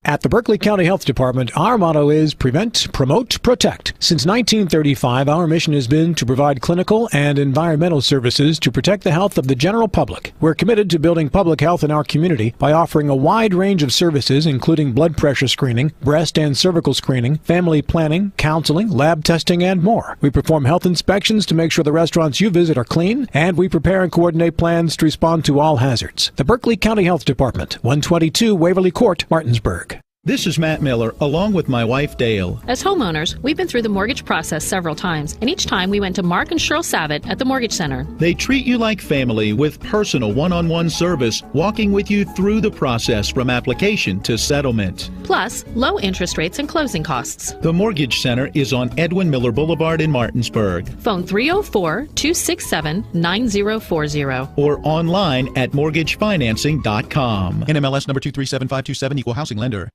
At the Berkeley County Health Department, our motto is prevent, promote, protect. Since 1935, our mission has been to provide clinical and environmental services to protect the health of the general public. We're committed to building public health in our community by offering a wide range of services, including blood pressure screening, breast and cervical screening, family planning, counseling, lab testing, and more. We perform health inspections to make sure the restaurants you visit are clean, and we prepare and coordinate plans to respond to all hazards. The Berkeley County Health Department, 122 Waverly Court, Martinsburg. This is Matt Miller, along with my wife, Dale. As homeowners, we've been through the mortgage process several times, and each time we went to Mark and Cheryl Savitt at the Mortgage Center. They treat you like family with personal one-on-one service, walking with you through the process from application to settlement. Plus, low interest rates and closing costs. The Mortgage Center is on Edwin Miller Boulevard in Martinsburg. Phone 304-267-9040. Or online at mortgagefinancing.com. NMLS number 237527, Equal Housing Lender.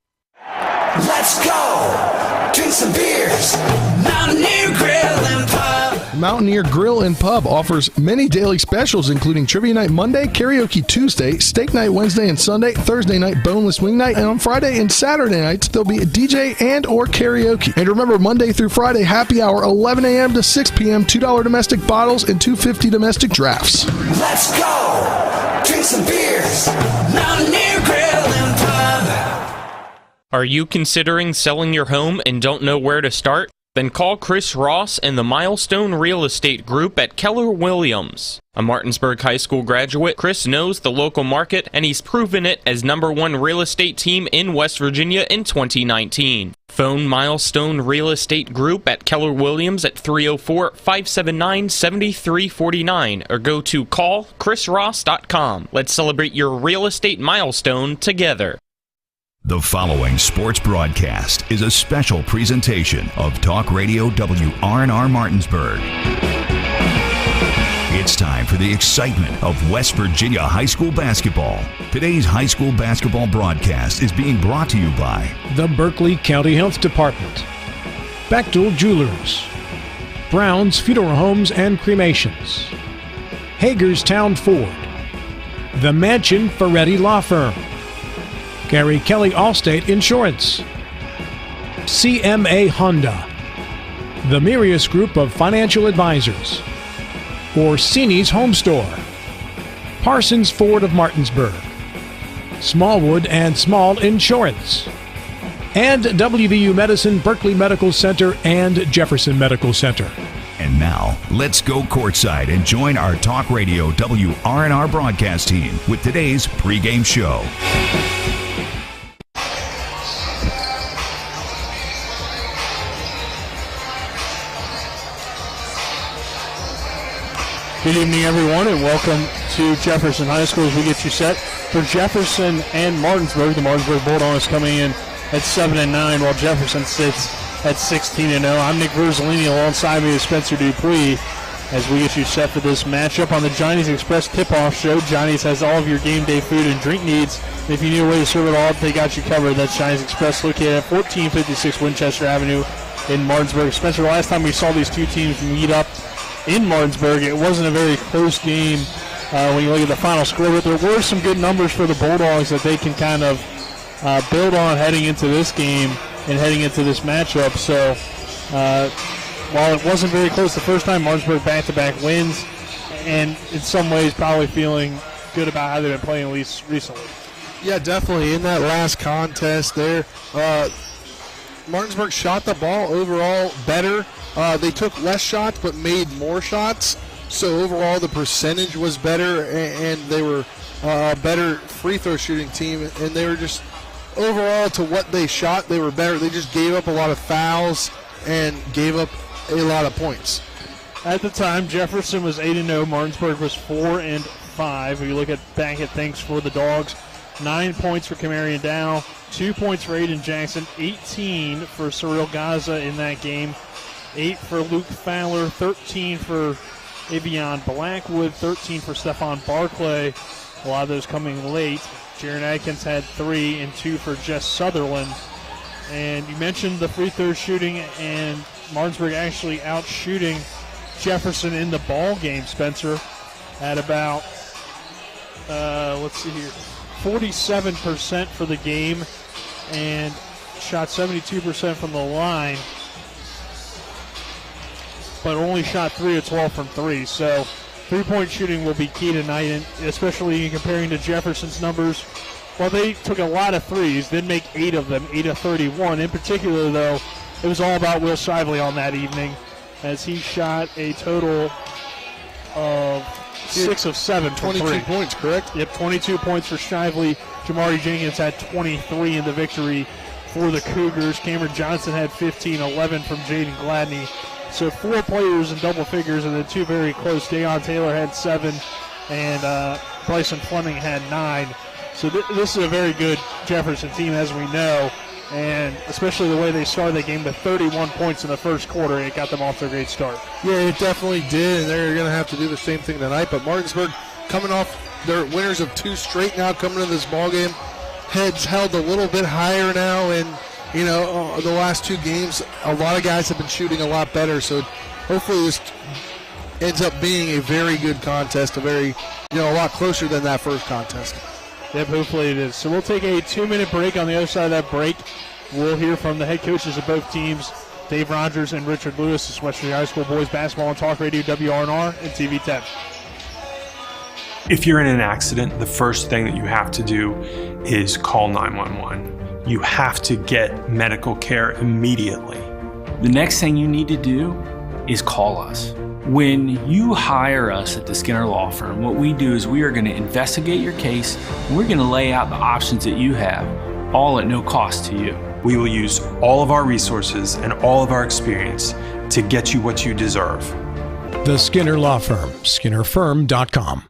Let's go! Drink some beers! Mountaineer Grill and Pub! Mountaineer Grill and Pub offers many daily specials, including Trivia Night Monday, Karaoke Tuesday, Steak Night Wednesday and Sunday, Thursday night Boneless Wing Night, and on Friday and Saturday nights, there'll be a DJ and or karaoke. And remember, Monday through Friday, happy hour, 11 a.m. to 6 p.m., $2 domestic bottles and $2.50 domestic drafts. Let's go! Drink some beers! Mountaineer Grill and Pub! Are you considering selling your home and don't know where to start? Then call Chris Ross and the Milestone Real Estate Group at Keller Williams. A Martinsburg High School graduate, Chris knows the local market, and he's proven it as #1 real estate team in West Virginia in 2019. Phone Milestone Real Estate Group at Keller Williams at 304-579-7349 or go to callchrisross.com. Let's celebrate your real estate milestone together. The following sports broadcast is a special presentation of Talk Radio WRNR Martinsburg. It's time for the excitement of West Virginia high school basketball. Today's high school basketball broadcast is being brought to you by the Berkeley County Health Department, Bechtel Jewelers, Brown's Funeral Homes and Cremations, Hagerstown Ford, the Mansion Ferretti Law Firm, Gary Kelly Allstate Insurance, CMA Honda, the Mirius Group of Financial Advisors, Orsini's Home Store, Parsons Ford of Martinsburg, Smallwood and Small Insurance, and WVU Medicine, Berkeley Medical Center, and Jefferson Medical Center. And now, let's go courtside and join our Talk Radio WRNR broadcast team with today's pregame show. Good evening, everyone, and welcome to Jefferson High School as we get you set for Jefferson and Martinsburg. The Martinsburg Bulldogs coming in at 7-9, while Jefferson sits at 16-0. I'm Nick Verzolini. Alongside me is Spencer Dupree as we get you set for this matchup on the Johnny's Express Tip-Off Show. Johnny's has all of your game day food and drink needs. If you need a way to serve it all, they got you covered. That's Johnny's Express, located at 1456 Winchester Avenue in Martinsburg. Spencer, the last time we saw these two teams meet up in Martinsburg, it wasn't a very close game when you look at the final score, but there were some good numbers for the Bulldogs that they can kind of build on heading into this game and heading into this matchup. So while it wasn't very close the first time, Martinsburg back-to-back wins, and in some ways probably feeling good about how they've been playing, at least recently. Yeah, definitely. In that last contest there, Martinsburg shot the ball overall better. They took less shots but made more shots. So overall the percentage was better, and they were a better free throw shooting team. And they were just, overall to what they shot, they were better. They just gave up a lot of fouls and gave up a lot of points. At the time, Jefferson was 8-0. Martinsburg was 4-5. If you look back at things for the Dogs, 9 points for Camarion Dow, 2 points for Aiden Jackson, 18 for Cyril Gaza in that game, 8 for Luke Fowler, 13 for Evian Blackwood, 13 for Stephon Barclay. A lot of those coming late. Jaron Atkins had 3 and 2 for Jess Sutherland. And you mentioned the free throw shooting, and Martinsburg actually out shooting Jefferson in the ball game, Spencer, at about, 47% for the game. and shot 72% from the line, but only shot 3 of 12 from 3. So three-point shooting will be key tonight, and especially in comparing to Jefferson's numbers. Well, they took a lot of threes, did make 8 of them, 8 of 31. In particular, though, it was all about Will Shively on that evening, as he shot a total of 6 of 7 from 22 3. points, correct? Yep, 22 points for Shively. Jamari Jenkins had 23 in the victory for the Cougars. Cameron Johnson had 15, 11 from Jaden Gladney. So 4 players in double figures, and then 2 very close. Deion Taylor had 7, and Bryson Fleming had 9. So this is a very good Jefferson team, as we know, and especially the way they started the game with 31 points in the first quarter. It got them off to a great start. Yeah, it definitely did, and they're going to have to do the same thing tonight. But Martinsburg coming off, they're winners of 2 straight now coming into this ballgame. Heads held a little bit higher now, and the last 2 games, a lot of guys have been shooting a lot better. So hopefully this ends up being a very good contest, a lot closer than that first contest. Yep, hopefully it is. So we'll take a 2-minute break. On the other side of that break, we'll hear from the head coaches of both teams, Dave Rogers and Richard Lewis. This is West Virginia High School Boys Basketball on Talk Radio, WRNR, and TV 10. If you're in an accident, the first thing that you have to do is call 911. You have to get medical care immediately. The next thing you need to do is call us. When you hire us at the Skinner Law Firm, what we do is we are going to investigate your case, and we're going to lay out the options that you have, all at no cost to you. We will use all of our resources and all of our experience to get you what you deserve. The Skinner Law Firm, SkinnerFirm.com.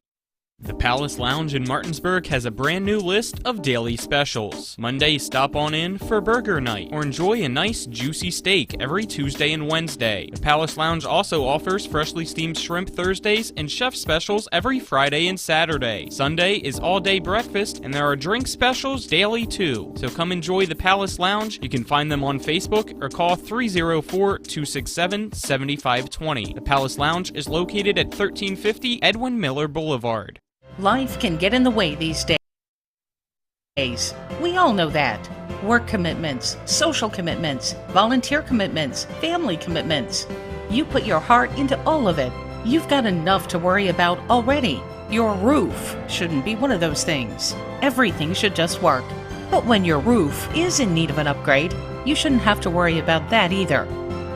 The Palace Lounge in Martinsburg has a brand new list of daily specials. Monday, stop on in for burger night or enjoy a nice juicy steak every Tuesday and Wednesday. The Palace Lounge also offers freshly steamed shrimp Thursdays and chef specials every Friday and Saturday. Sunday is all-day breakfast, and there are drink specials daily too. So come enjoy the Palace Lounge. You can find them on Facebook or call 304-267-7520. The Palace Lounge is located at 1350 Edwin Miller Boulevard. Life can get in the way these days. We all know that. Work commitments, social commitments, volunteer commitments, family commitments. You put your heart into all of it. You've got enough to worry about already. Your roof shouldn't be one of those things. Everything should just work. But when your roof is in need of an upgrade, you shouldn't have to worry about that either.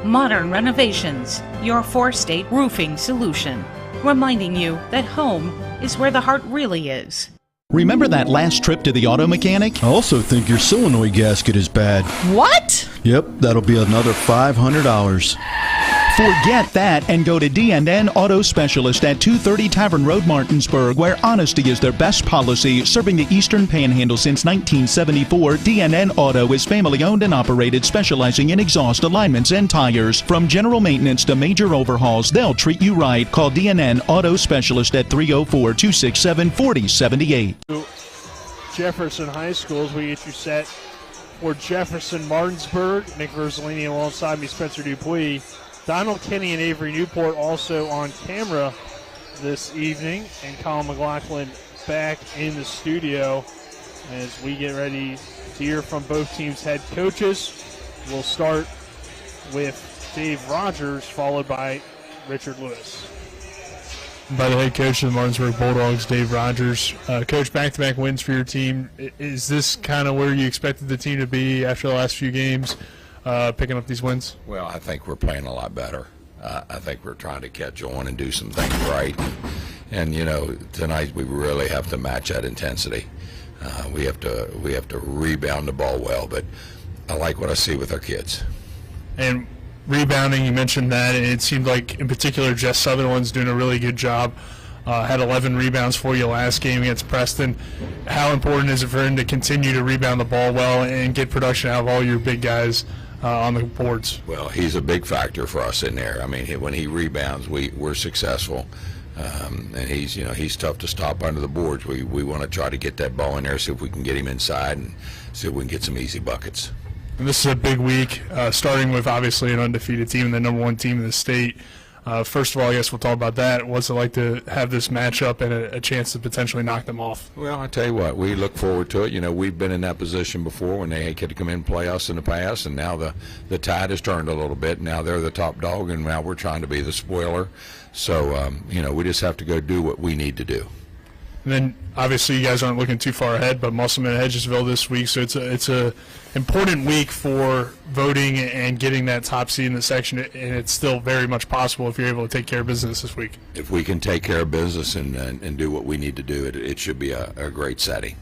Modern Renovations, your 4-state roofing solution. Reminding you that home is where the heart really is. Remember that last trip to the auto mechanic? I also think your solenoid gasket is bad. What? Yep, that'll be another $500. Forget that and go to D&N Auto Specialist at 230 Tavern Road, Martinsburg, where honesty is their best policy. Serving the Eastern Panhandle since 1974, D&N Auto is family-owned and operated, specializing in exhaust alignments and tires. From general maintenance to major overhauls, they'll treat you right. Call D&N Auto Specialist at 304-267-4078. Jefferson High School, as we get you set for Jefferson Martinsburg. Nick Verzolini alongside me, Spencer Dupuis. Donald Kinney and Avery Newport also on camera this evening, and Colin McLaughlin back in the studio as we get ready to hear from both teams' head coaches. We'll start with Dave Rogers, followed by Richard Lewis. By the head coach of the Martinsburg Bulldogs, Dave Rogers. Coach, back-to-back wins for your team. Is this kind of where you expected the team to be after the last few games? Picking up these wins? Well, I think we're playing a lot better. I think we're trying to catch on and do some things right. And tonight we really have to match that intensity. We have to rebound the ball well, but I like what I see with our kids. And rebounding, you mentioned that, and it seemed like, in particular, Jess Sutherland's doing a really good job. Had 11 rebounds for you last game against Preston. How important is it for him to continue to rebound the ball well and get production out of all your big guys on the boards? Well, he's a big factor for us in there. I mean, when he rebounds, we're successful. And he's tough to stop under the boards. We want to try to get that ball in there, see if we can get him inside and see if we can get some easy buckets. And this is a big week, starting with obviously an undefeated team, the number one team in the state. First of all, I guess we'll talk about that. What's it like to have this matchup and a chance to potentially knock them off? Well, I tell you what, we look forward to it. You know, we've been in that position before when they could come in and play us in the past, and now the tide has turned a little bit. Now they're the top dog, and now we're trying to be the spoiler. So, you know, we just have to go do what we need to do. And then, obviously, you guys aren't looking too far ahead, but Musselman and Hedgesville this week, so it's a important week for voting and getting that top seed in the section, and it's still very much possible if you're able to take care of business this week. If we can take care of business and do what we need to do, it should be a great setting.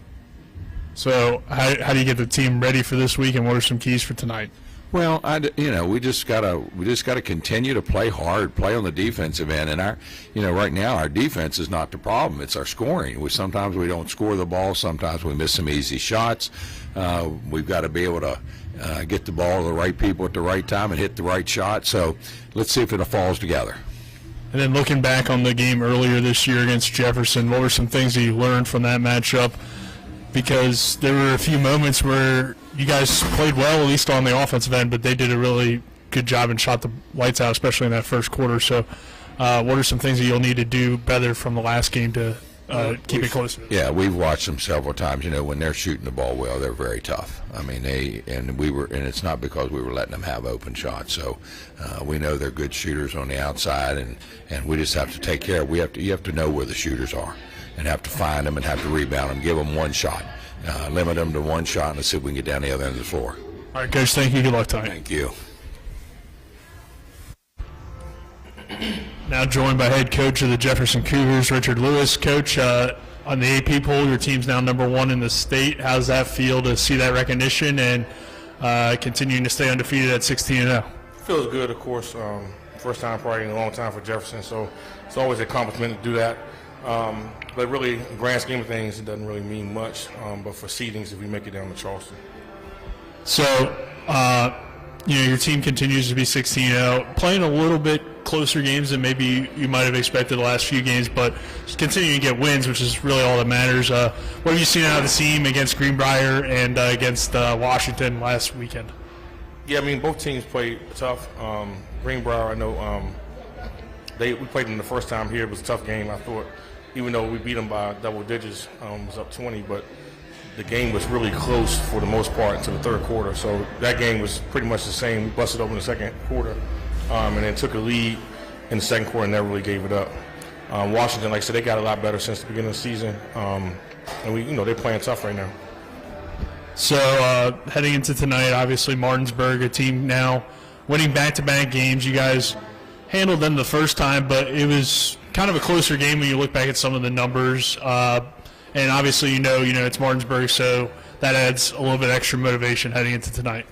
So, how do you get the team ready for this week, and what are some keys for tonight? Well, you know, we just gotta continue to play hard, play on the defensive end, and right now our defense is not the problem; it's our scoring. Sometimes we don't score the ball, sometimes we miss some easy shots. We've got to be able to get the ball to the right people at the right time and hit the right shot. So let's see if it falls together. And then looking back on the game earlier this year against Jefferson, what were some things that you learned from that matchup? Because there were a few moments where you guys played well, at least on the offensive end, but they did a really good job and shot the lights out, especially in that first quarter. So what are some things that you'll need to do better from the last game to keep it closer? Yeah, we've watched them several times. You know, when they're shooting the ball well, they're very tough. I mean, and it's not because we were letting them have open shots. So we know they're good shooters on the outside, and we just have to take care of. You have to know where the shooters are, and have to find them and have to rebound them. Give them one shot. Limit them to one shot, and let's see if we can get down the other end of the floor. All right, Coach, thank you. Good luck tonight. Thank you. Now joined by head coach of the Jefferson Cougars, Richard Lewis. Coach, on the AP poll, your team's now #1 in the state. How does that feel to see that recognition and continuing to stay undefeated at 16-0? Feels good, of course. First time probably in a long time for Jefferson, so it's always an accomplishment to do that. But really, in the grand scheme of things, it doesn't really mean much. But for seedings, if we make it down to Charleston. So, your team continues to be 16-0, playing a little bit closer games than maybe you might have expected the last few games, but just continuing to get wins, which is really all that matters. What have you seen out of the team against Greenbrier and against Washington last weekend? Yeah, I mean, both teams played tough. Greenbrier, I know we played them the first time here. It was a tough game. I thought, even though we beat them by double digits, it was up 20, but the game was really close for the most part until the third quarter. So that game was pretty much the same. We busted open the second quarter and then took a lead in the second quarter and never really gave it up. Washington, like I said, they got a lot better since the beginning of the season, and they're playing tough right now. So heading into tonight, obviously Martinsburg, a team now winning back-to-back games. You guys handled them the first time, but it was kind of a closer game when you look back at some of the numbers. And obviously, it's Martinsburg, so that adds a little bit extra motivation heading into tonight.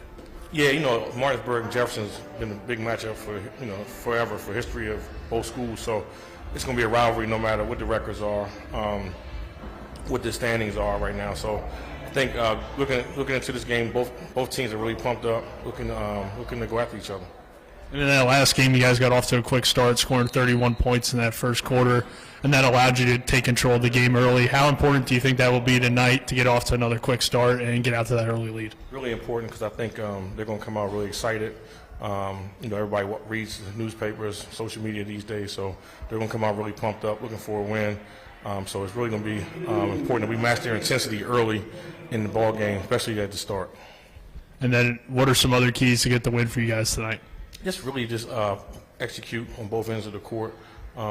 Yeah, Martinsburg and Jefferson's been a big matchup for, forever, for history of both schools. So it's going to be a rivalry no matter what the records are, what the standings are right now. So I think looking into this game, both teams are really pumped up, looking to go after each other. And in that last game, you guys got off to a quick start, scoring 31 points in that first quarter, and that allowed you to take control of the game early. How important do you think that will be tonight to get off to another quick start and get out to that early lead? Really important because I think they're going to come out really excited. Everybody reads the newspapers, social media these days, so they're going to come out really pumped up, looking for a win. So it's really going to be important that we match their intensity early in the ball game, especially at the start. And then what are some other keys to get the win for you guys tonight? Just execute on both ends of the court,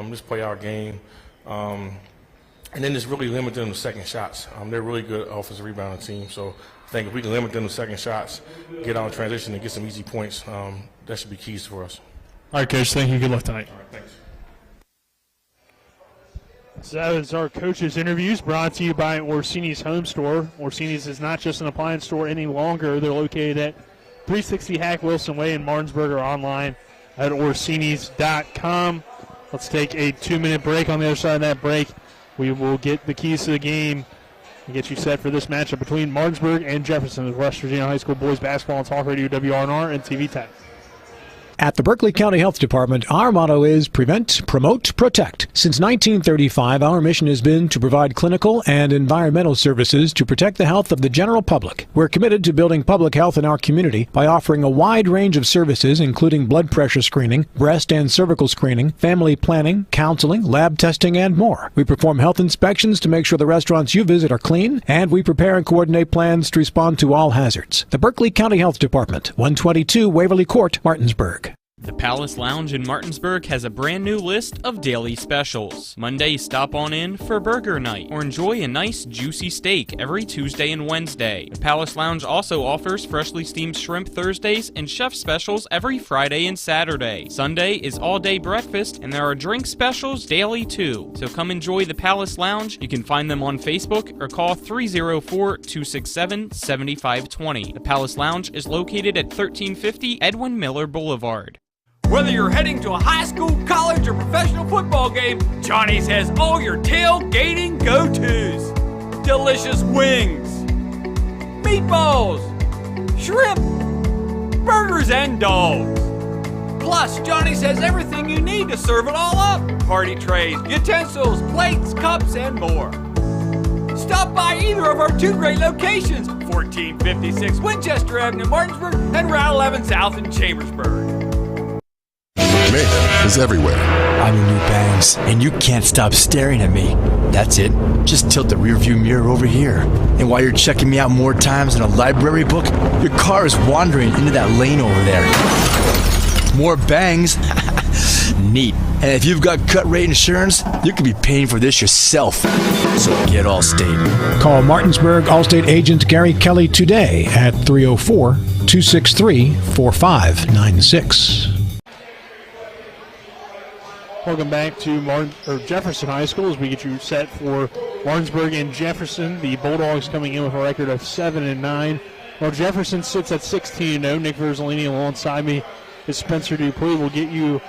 just play our game, and then just really limit them to second shots. They're a really good offensive rebounding team, so I think if we can limit them to second shots, get out in transition and get some easy points, that should be keys for us. All right, Coach, thank you. Good luck tonight. All right, thanks. So that was our coaches' interviews brought to you by Orsini's Home Store. Orsini's is not just an appliance store any longer. They're located at 360 Hack Wilson Way in Martinsburg, or online at Orsinis.com. Let's take a 2-minute break. On the other side of that break, we will get the keys to the game and get you set for this matchup between Martinsburg and Jefferson with West Virginia High School boys basketball on Talk Radio WRNR and TV 10. At the Berkeley County Health Department, our motto is prevent, promote, protect. Since 1935, our mission has been to provide clinical and environmental services to protect the health of the general public. We're committed to building public health in our community by offering a wide range of services, including blood pressure screening, breast and cervical screening, family planning, counseling, lab testing, and more. We perform health inspections to make sure the restaurants you visit are clean, and we prepare and coordinate plans to respond to all hazards. The Berkeley County Health Department, 122 Waverly Court, Martinsburg. The Palace Lounge in Martinsburg has a brand new list of daily specials. Monday, stop on in for burger night or enjoy a nice juicy steak every Tuesday and Wednesday. The Palace Lounge also offers freshly steamed shrimp Thursdays and chef specials every Friday and Saturday. Sunday is all-day breakfast and there are drink specials daily too. So come enjoy the Palace Lounge. You can find them on Facebook or call 304-267-7520. The Palace Lounge is located at 1350 Edwin Miller Boulevard. Whether you're heading to a high school, college, or professional football game, Johnny's has all your tailgating go-tos. Delicious wings, meatballs, shrimp, burgers, and dogs. Plus, Johnny's has everything you need to serve it all up. Party trays, utensils, plates, cups, and more. Stop by either of our two great locations, 1456 Winchester Avenue, Martinsburg, and Route 11 South in Chambersburg. Man is everywhere. I'm your new bangs, and you can't stop staring at me. That's it. Just tilt the rearview mirror over here. And while you're checking me out more times than a library book, your car is wandering into that lane over there. More bangs? Neat. And if you've got cut rate insurance, you could be paying for this yourself. So get Allstate. Call Martinsburg Allstate agent Gary Kelly today at 304-263-4596. Welcome back to Jefferson High School as we get you set for Martinsburg and Jefferson. The Bulldogs coming in with a record of 7-9. While Jefferson sits at 16-0, Nick Verzolini alongside me is Spencer Dupuis. We'll get you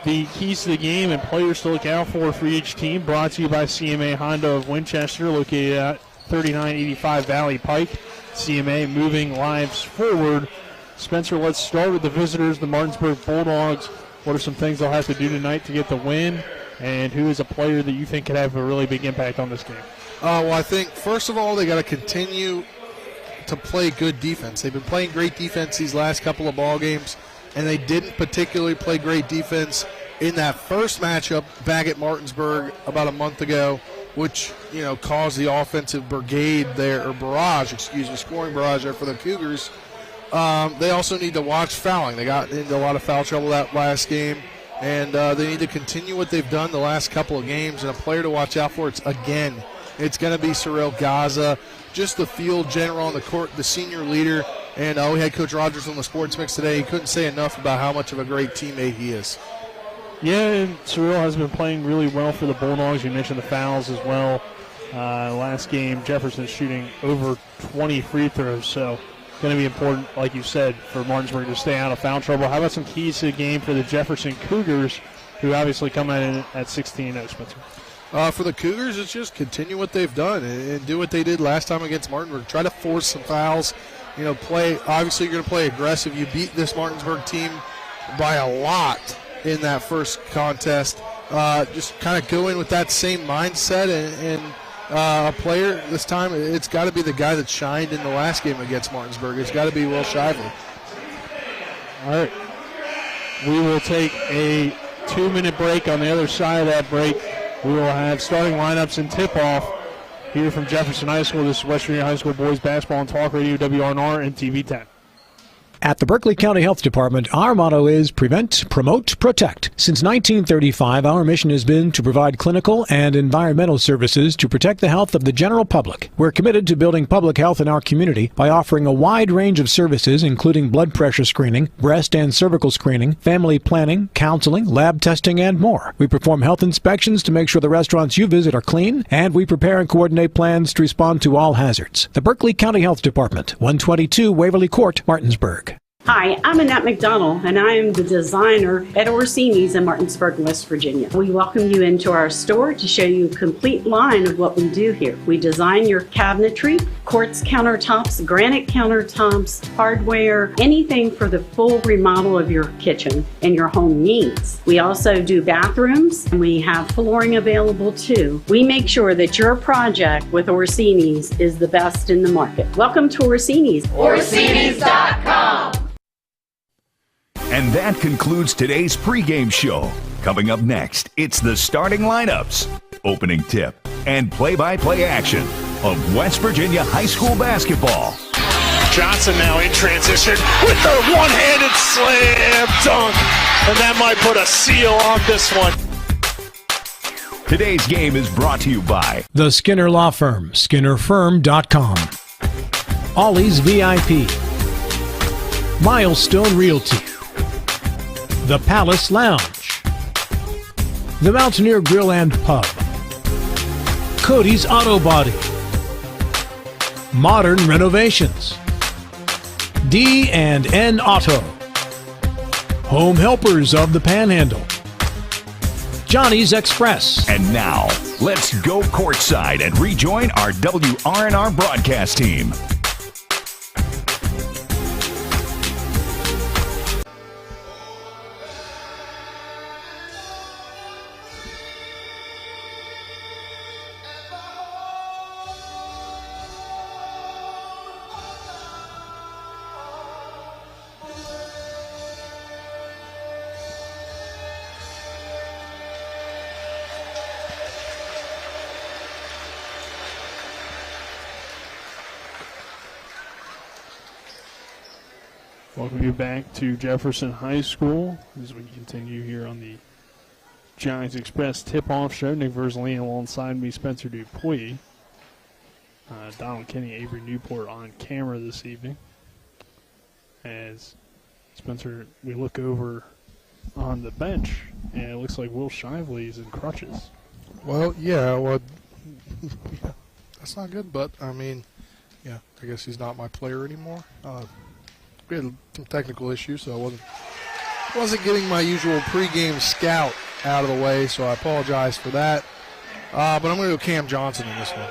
the keys to the game and players to look out for each team. Brought to you by CMA Honda of Winchester, located at 3985 Valley Pike. CMA moving lives forward. Spencer, let's start with the visitors, the Martinsburg Bulldogs. What are some things they'll have to do tonight to get the win? And who is a player that you think could have a really big impact on this game? Well, I think, first of all, they got to continue to play good defense. They've been playing great defense these last couple of ball games, and they didn't particularly play great defense in that first matchup back at Martinsburg about a month ago, which, caused the offensive brigade there, or barrage, scoring barrage there for the Cougars. They also need to watch fouling. They got into a lot of foul trouble that last game, and they need to continue what they've done the last couple of games. And a player to watch out for, it's going to be Sorrell Gaza, just the field general on the court, the senior leader. And we had Coach Rogers on the Sports Mix today. He couldn't say enough about how much of a great teammate he is. Yeah, and Sorrell has been playing really well for the Bulldogs. You mentioned the fouls as well. Last game, Jefferson shooting over 20 free throws, so going to be important, like you said, for Martinsburg to stay out of foul trouble. How about some keys to the game for the Jefferson Cougars, who obviously come in at 16-0, Spencer? For the Cougars, it's just continue what they've done and do what they did last time against Martinsburg. Try to force some fouls. Obviously you're going to play aggressive. You beat this Martinsburg team by a lot in that first contest. Just kind of go in with that same mindset and a player this time, it's got to be the guy that shined in the last game against Martinsburg. It's got to be Will Shively. All right. We will take a 2-minute break. On the other side of that break, we will have starting lineups and tip-off here from Jefferson High School. This is West Virginia High School Boys Basketball and Talk Radio, WRNR and TV 10. At the Berkeley County Health Department, our motto is prevent, promote, protect. Since 1935, our mission has been to provide clinical and environmental services to protect the health of the general public. We're committed to building public health in our community by offering a wide range of services, including blood pressure screening, breast and cervical screening, family planning, counseling, lab testing, and more. We perform health inspections to make sure the restaurants you visit are clean, and we prepare and coordinate plans to respond to all hazards. The Berkeley County Health Department, 122 Waverly Court, Martinsburg. Hi, I'm Annette McDonald, and I am the designer at Orsini's in Martinsburg, West Virginia. We welcome you into our store to show you a complete line of what we do here. We design your cabinetry, quartz countertops, granite countertops, hardware, anything for the full remodel of your kitchen and your home needs. We also do bathrooms, and we have flooring available too. We make sure that your project with Orsini's is the best in the market. Welcome to Orsini's. Orsini's.com. And that concludes today's pregame show. Coming up next, it's the starting lineups, opening tip, and play-by-play action of West Virginia high school basketball. Johnson now in transition with the one-handed slam dunk. And that might put a seal on this one. Today's game is brought to you by The Skinner Law Firm, SkinnerFirm.com. Ollie's VIP. Milestone Realty. The Palace Lounge. The Mountaineer Grill and Pub. Cody's Auto Body. Modern Renovations. D&N Auto. Home Helpers of the Panhandle. Johnny's Express. And now, let's go courtside and rejoin our WRNR broadcast team. Welcome you back to Jefferson High School as we continue here on the Giants Express tip-off show. Nick Verzley alongside me, Spencer Dupuy. Donald Kenny, Avery Newport on camera this evening. As Spencer, we look over on the bench, and it looks like Will Shively's in crutches. Well, that's not good, but, I guess he's not my player anymore. We had some technical issues, so I wasn't getting my usual pregame scout out of the way, so I apologize for that. But I'm going to go Cam Johnson in this one.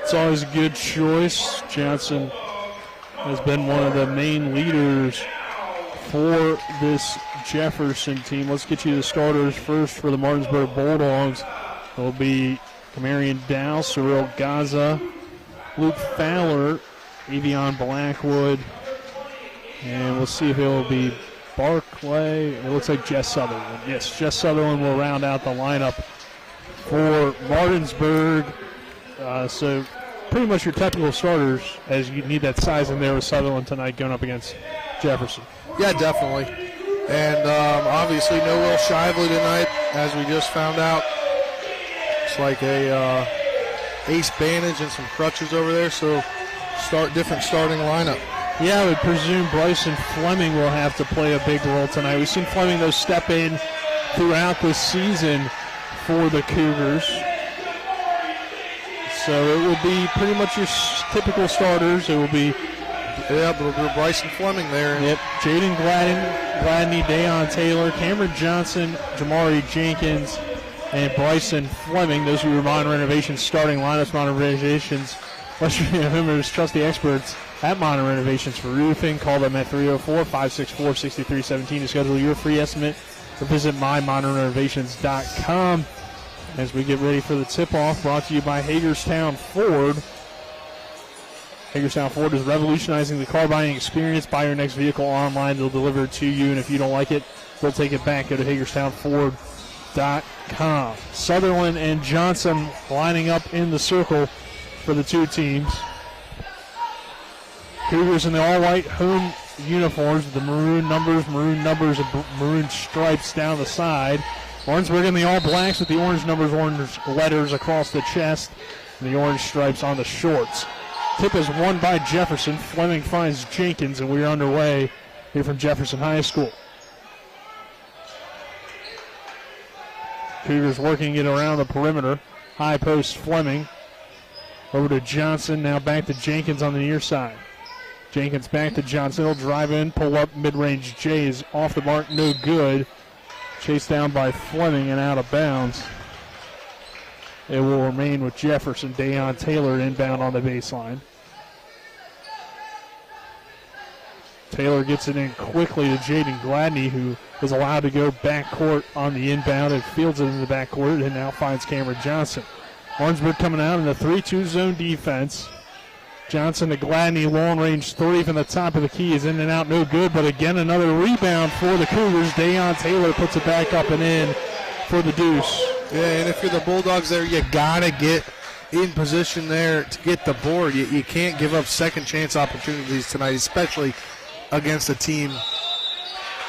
It's always a good choice. Johnson has been one of the main leaders for this Jefferson team. Let's get you the starters first for the Martinsburg Bulldogs. It'll be Kamarian Dow, Cyril Gaza, Luke Fowler, Evion Blackwood, and we'll see if it'll be Barclay. It looks like Jess Sutherland. Yes, Jess Sutherland will round out the lineup for Martinsburg. So pretty much your technical starters, as you need that size in there with Sutherland tonight going up against Jefferson. Yeah, definitely. And obviously no Will Shively tonight, as we just found out. It's like a ace bandage and some crutches over there, so different starting lineup. Yeah, I would presume Bryson Fleming will have to play a big role tonight. We've seen Fleming, though, step in throughout the season for the Cougars. So it will be pretty much your typical starters. It will be Bryson Fleming there. Yep, Jaden Gladney, Dayon Taylor, Cameron Johnson, Jamari Jenkins, and Bryson Fleming. Those are your Modern Renovations starting lineups. Modern Renovations, West Virginia Homeowners Trust the experts at Modern Renovations for roofing. Call them at 304-564-6317 to schedule your free estimate or visit mymodernrenovations.com. As we get ready for the tip-off, brought to you by Hagerstown Ford. Hagerstown Ford is revolutionizing the car buying experience. Buy your next vehicle online. They'll deliver it to you, and if you don't like it, they'll take it back. Go to HagerstownFord.com. Sutherland and Johnson lining up in the circle for the two teams. Cougars in the all-white home uniforms with the maroon numbers, and maroon stripes down the side. Martinsburg in the all-blacks with the orange numbers, orange letters across the chest, and the orange stripes on the shorts. Tip is won by Jefferson. Fleming finds Jenkins, and we're underway here from Jefferson High School. Cougars working it around the perimeter. High post Fleming. Over to Johnson, now back to Jenkins on the near side. Jenkins back to Johnson. He'll drive in, pull up, mid-range J is off the mark, no good. Chased down by Fleming and out of bounds. It will remain with Jefferson. Deion Taylor inbound on the baseline. Taylor gets it in quickly to Jaden Gladney, who is allowed to go backcourt on the inbound and fields it in the backcourt and now finds Cameron Johnson. Martinsburg coming out in the 3-2 zone defense. Johnson to Gladney, long-range three from the top of the key is in and out, no good, but again another rebound for the Cougars. Deion Taylor puts it back up and in for the deuce. Yeah, and if you're the Bulldogs there, you got to get in position there to get the board. You can't give up second chance opportunities tonight, especially against a team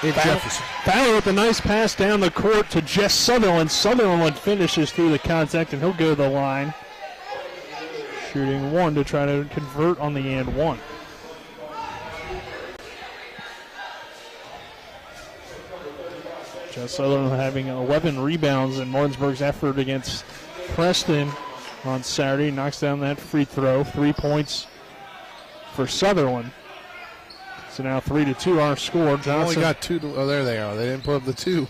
in Jefferson. Fowler with a nice pass down the court to Jess Sutherland. Sutherland finishes through the contact, and he'll go to the line. Shooting one to try to convert on the and one. Jess Sutherland having 11 rebounds in Martinsburg's effort against Preston on Saturday. Knocks down that free throw. 3 points for Sutherland. So now 3-2 our score. Johnson only got two. Oh, there they are. They didn't put up the two.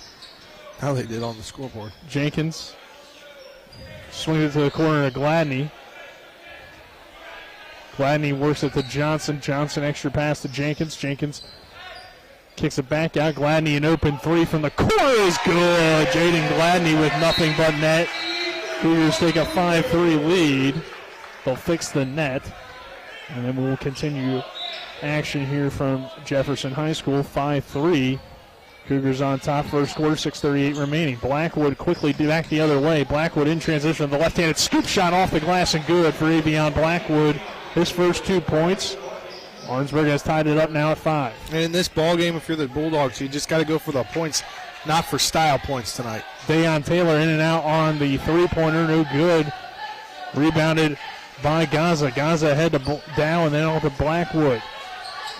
How they did on the scoreboard. Jenkins swings it to the corner to Gladney. Gladney works it to Johnson. Johnson extra pass to Jenkins. Jenkins kicks it back out. Gladney an open three from the corner is good. Jaden Gladney with nothing but net. Cougars take a 5-3 lead. They'll fix the net. And then we'll continue action here from Jefferson High School. 5-3. Cougars on top, first quarter, 6:38 remaining. Blackwood quickly back the other way. Blackwood in transition, the left-handed scoop shot off the glass and good for Avion Blackwood. His first 2 points. Martinsburg has tied it up now at 5. And in this ball game, if you're the Bulldogs, you just got to go for the points, not for style points tonight. Deion Taylor in and out on the three-pointer, no good. Rebounded by Gaza. Gaza ahead to Dow and then on to Blackwood.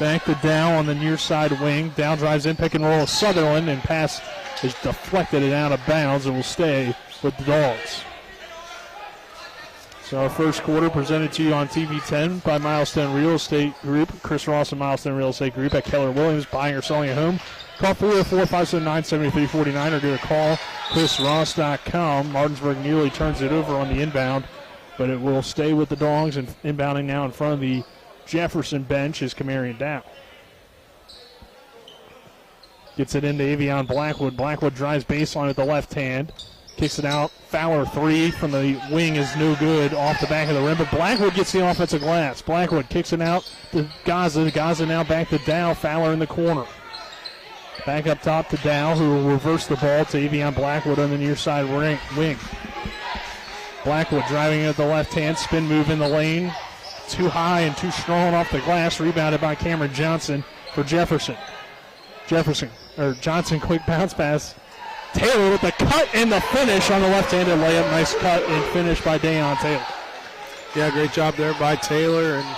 Back to Dow on the near side wing. Dow drives in, pick and roll with Sutherland, and pass is deflected and out of bounds and will stay with the Dogs. So our first quarter presented to you on TV 10 by Milestone Real Estate Group. Chris Ross and Milestone Real Estate Group at Keller Williams, buying or selling a home. Call 404-579-7349 or do a call chrisross.com. Martinsburg nearly turns it over on the inbound, but it will stay with the Dogs, and inbounding now in front of the Jefferson bench is Camarion Dow. Gets it into Avion Blackwood. Blackwood drives baseline with the left hand. Kicks it out. Fowler three from the wing is no good off the back of the rim, but Blackwood gets the offensive glass. Blackwood kicks it out to Gaza. Gaza now back to Dow. Fowler in the corner. Back up top to Dow, who will reverse the ball to Avion Blackwood on the near side wing. Blackwood driving at the left hand. Spin move in the lane. Too high and too strong off the glass. Rebounded by Cameron Johnson for Jefferson. Johnson quick bounce pass. Taylor with the cut and the finish on the left-handed layup. Nice cut and finish by Deion Taylor. Yeah, great job there by Taylor, and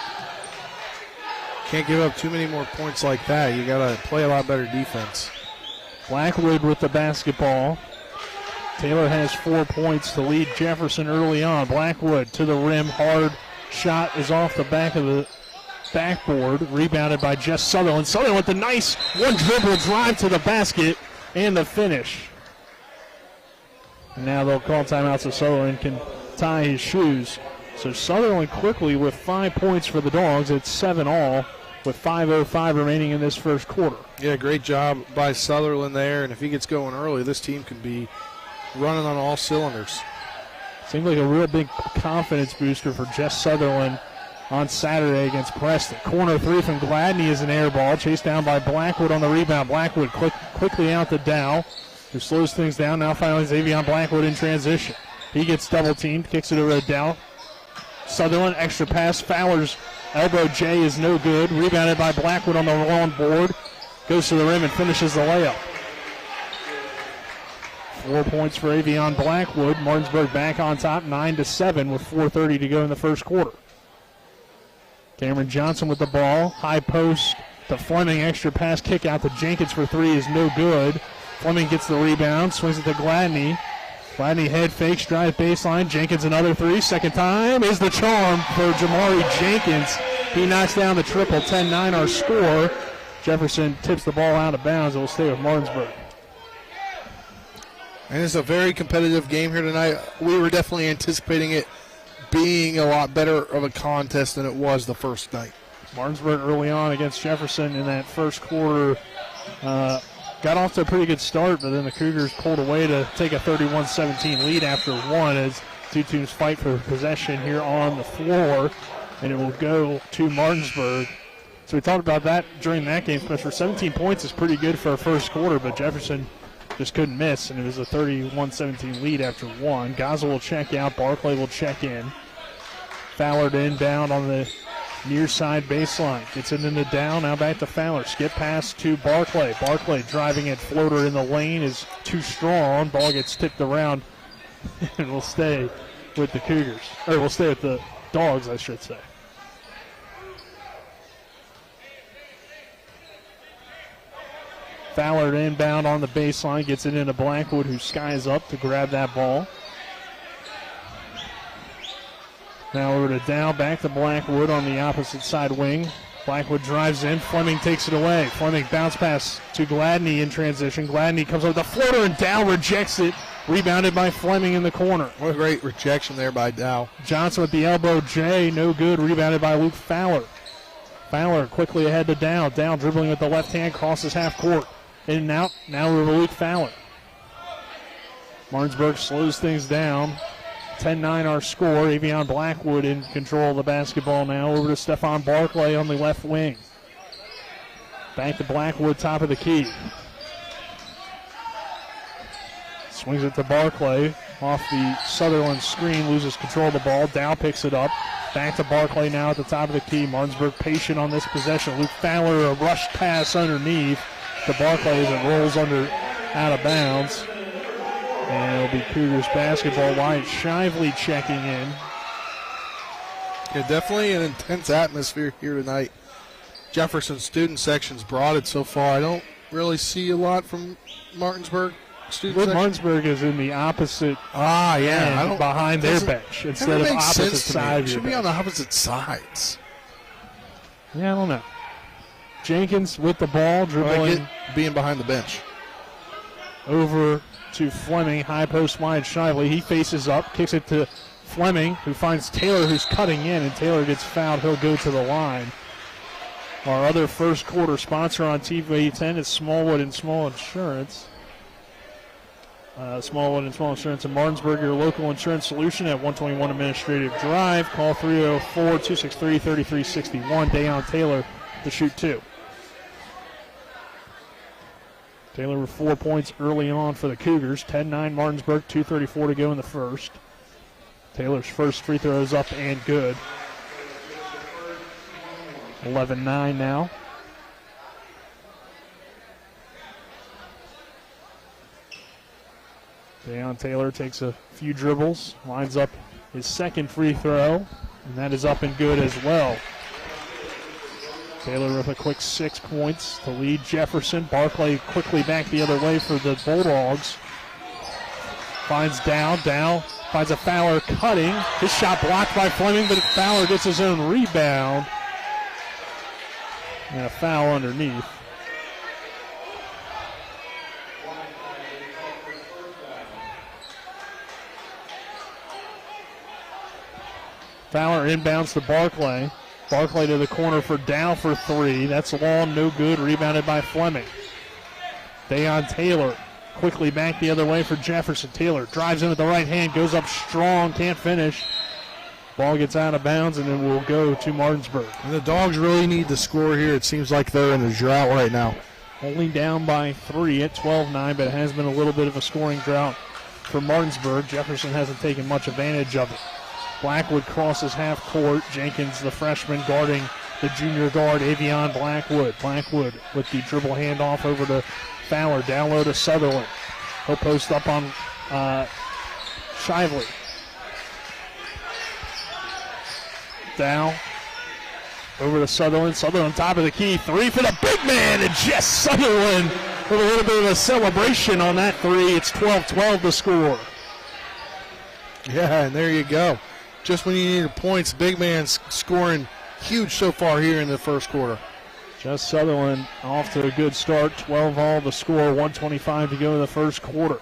can't give up too many more points like that. You got to play a lot better defense. Blackwood with the basketball. Taylor has 4 points to lead Jefferson early on. Blackwood to the rim. Hard shot is off the back of the backboard. Rebounded by Jess Sutherland. Sutherland with the nice one-dribble drive to the basket and the finish. And now they'll call timeout so Sutherland can tie his shoes. So Sutherland quickly with 5 points for the Dogs. It's 7-all with 5:05 remaining in this first quarter. Yeah, great job by Sutherland there. And if he gets going early, this team could be running on all cylinders. Seemed like a real big confidence booster for Jess Sutherland on Saturday against Preston. Corner three from Gladney is an air ball. Chased down by Blackwood on the rebound. Blackwood quickly out to Dow, who slows things down. Now finally Avion Blackwood in transition. He gets double teamed, kicks it over to Dow. Sutherland, extra pass. Fowler's elbow J is no good. Rebounded by Blackwood on the long board. Goes to the rim and finishes the layup. 4 points for Avion Blackwood. Martinsburg back on top, 9-7 with 4:30 to go in the first quarter. Cameron Johnson with the ball. High post to Fleming. Extra pass, kick out to Jenkins for three is no good. Fleming gets the rebound, swings it to Gladney. Gladney head fakes, drive baseline. Jenkins another three. Second time is the charm for Jamari Jenkins. He knocks down the triple. 10-9 our score. Jefferson tips the ball out of bounds and will stay with Martinsburg. And it's a very competitive game here tonight. We were definitely anticipating it being a lot better of a contest than it was the first night. Martinsburg early on against Jefferson in that first quarter got off to a pretty good start, but then the Cougars pulled away to take a 31-17 lead after one as two teams fight for possession here on the floor, and it will go to Martinsburg. So we talked about that during that game, especially 17 points is pretty good for a first quarter, but Jefferson just couldn't miss, and it was a 31-17 lead after one. Gaza will check out. Barclay will check in. Fowler to inbound on the near side baseline. Gets it into down. Now back to Fowler. Skip pass to Barclay. Barclay driving it. Floater in the lane is too strong. Ball gets tipped around and will stay with the Cougars. Or will stay with the Dogs, I should say. Fowler to inbound on the baseline, gets it into Blackwood, who skies up to grab that ball. Now over to Dow, back to Blackwood on the opposite side wing. Blackwood drives in, Fleming takes it away. Fleming bounce pass to Gladney in transition. Gladney comes over the floater and Dow rejects it. Rebounded by Fleming in the corner. What a great rejection there by Dow. Johnson with the elbow, Jay, no good. Rebounded by Luke Fowler. Fowler quickly ahead to Dow. Dow dribbling with the left hand, crosses half court. In and out, now over Luke Fowler. Martinsburg slows things down. 10-9 our score. Avion Blackwood in control of the basketball now. Over to Stephon Barclay on the left wing. Back to Blackwood, top of the key. Swings it to Barclay. Off the Sutherland screen, loses control of the ball. Dow picks it up. Back to Barclay now at the top of the key. Martinsburg patient on this possession. Luke Fowler, a rush pass underneath to Barclay as it rolls out of bounds. And it'll be Cougars basketball. Wyatt Shively checking in. Yeah, definitely an intense atmosphere here tonight. Jefferson student section's brought it so far. I don't really see a lot from Martinsburg student section. Martinsburg is in the opposite end behind their bench instead of opposite side. It should be on the opposite sides. Yeah, I don't know. Jenkins with the ball, dribbling. Being behind the bench. Over to Fleming, high post wide Shively. He faces up, kicks it to Fleming, who finds Taylor, who's cutting in, and Taylor gets fouled. He'll go to the line. Our other first quarter sponsor on TV 10 is Smallwood and Small Insurance. Smallwood and Small Insurance in Martinsburg, your local insurance solution at 121 Administrative Drive. Call 304-263-3361. Dayon Taylor to shoot two. Taylor with 4 points early on for the Cougars. 10-9 Martinsburg, 2:34 to go in the first. Taylor's first free throw is up and good. 11-9 now. Dayon Taylor takes a few dribbles, lines up his second free throw, and that is up and good as well. Taylor with a quick 6 points to lead Jefferson. Barclay quickly back the other way for the Bulldogs. Finds Dow. Dow finds a Fowler cutting. His shot blocked by Fleming, but Fowler gets his own rebound. And a foul underneath. Fowler inbounds to Barclay. Barclay to the corner for Dow for three. That's long, no good. Rebounded by Fleming. Dayon Taylor quickly back the other way for Jefferson. Taylor drives in with the right hand, goes up strong, can't finish. Ball gets out of bounds, and then will go to Martinsburg. And the Dogs really need to score here. It seems like they're in a drought right now. Only down by 3 at 12-9, but it has been a little bit of a scoring drought for Martinsburg. Jefferson hasn't taken much advantage of it. Blackwood crosses half court. Jenkins, the freshman, guarding the junior guard, Avion Blackwood. Blackwood with the dribble handoff over to Fowler. Down low to Sutherland. He'll post up on Shively. Down over to Sutherland. Sutherland top of the key. Three for the big man, and Jess Sutherland with a little bit of a celebration on that three. It's 12-12 to score. Yeah, and there you go. Just when you needed points, big man's scoring huge so far here in the first quarter. Just Sutherland off to a good start. 12 all the score, 1:25 to go in the first quarter.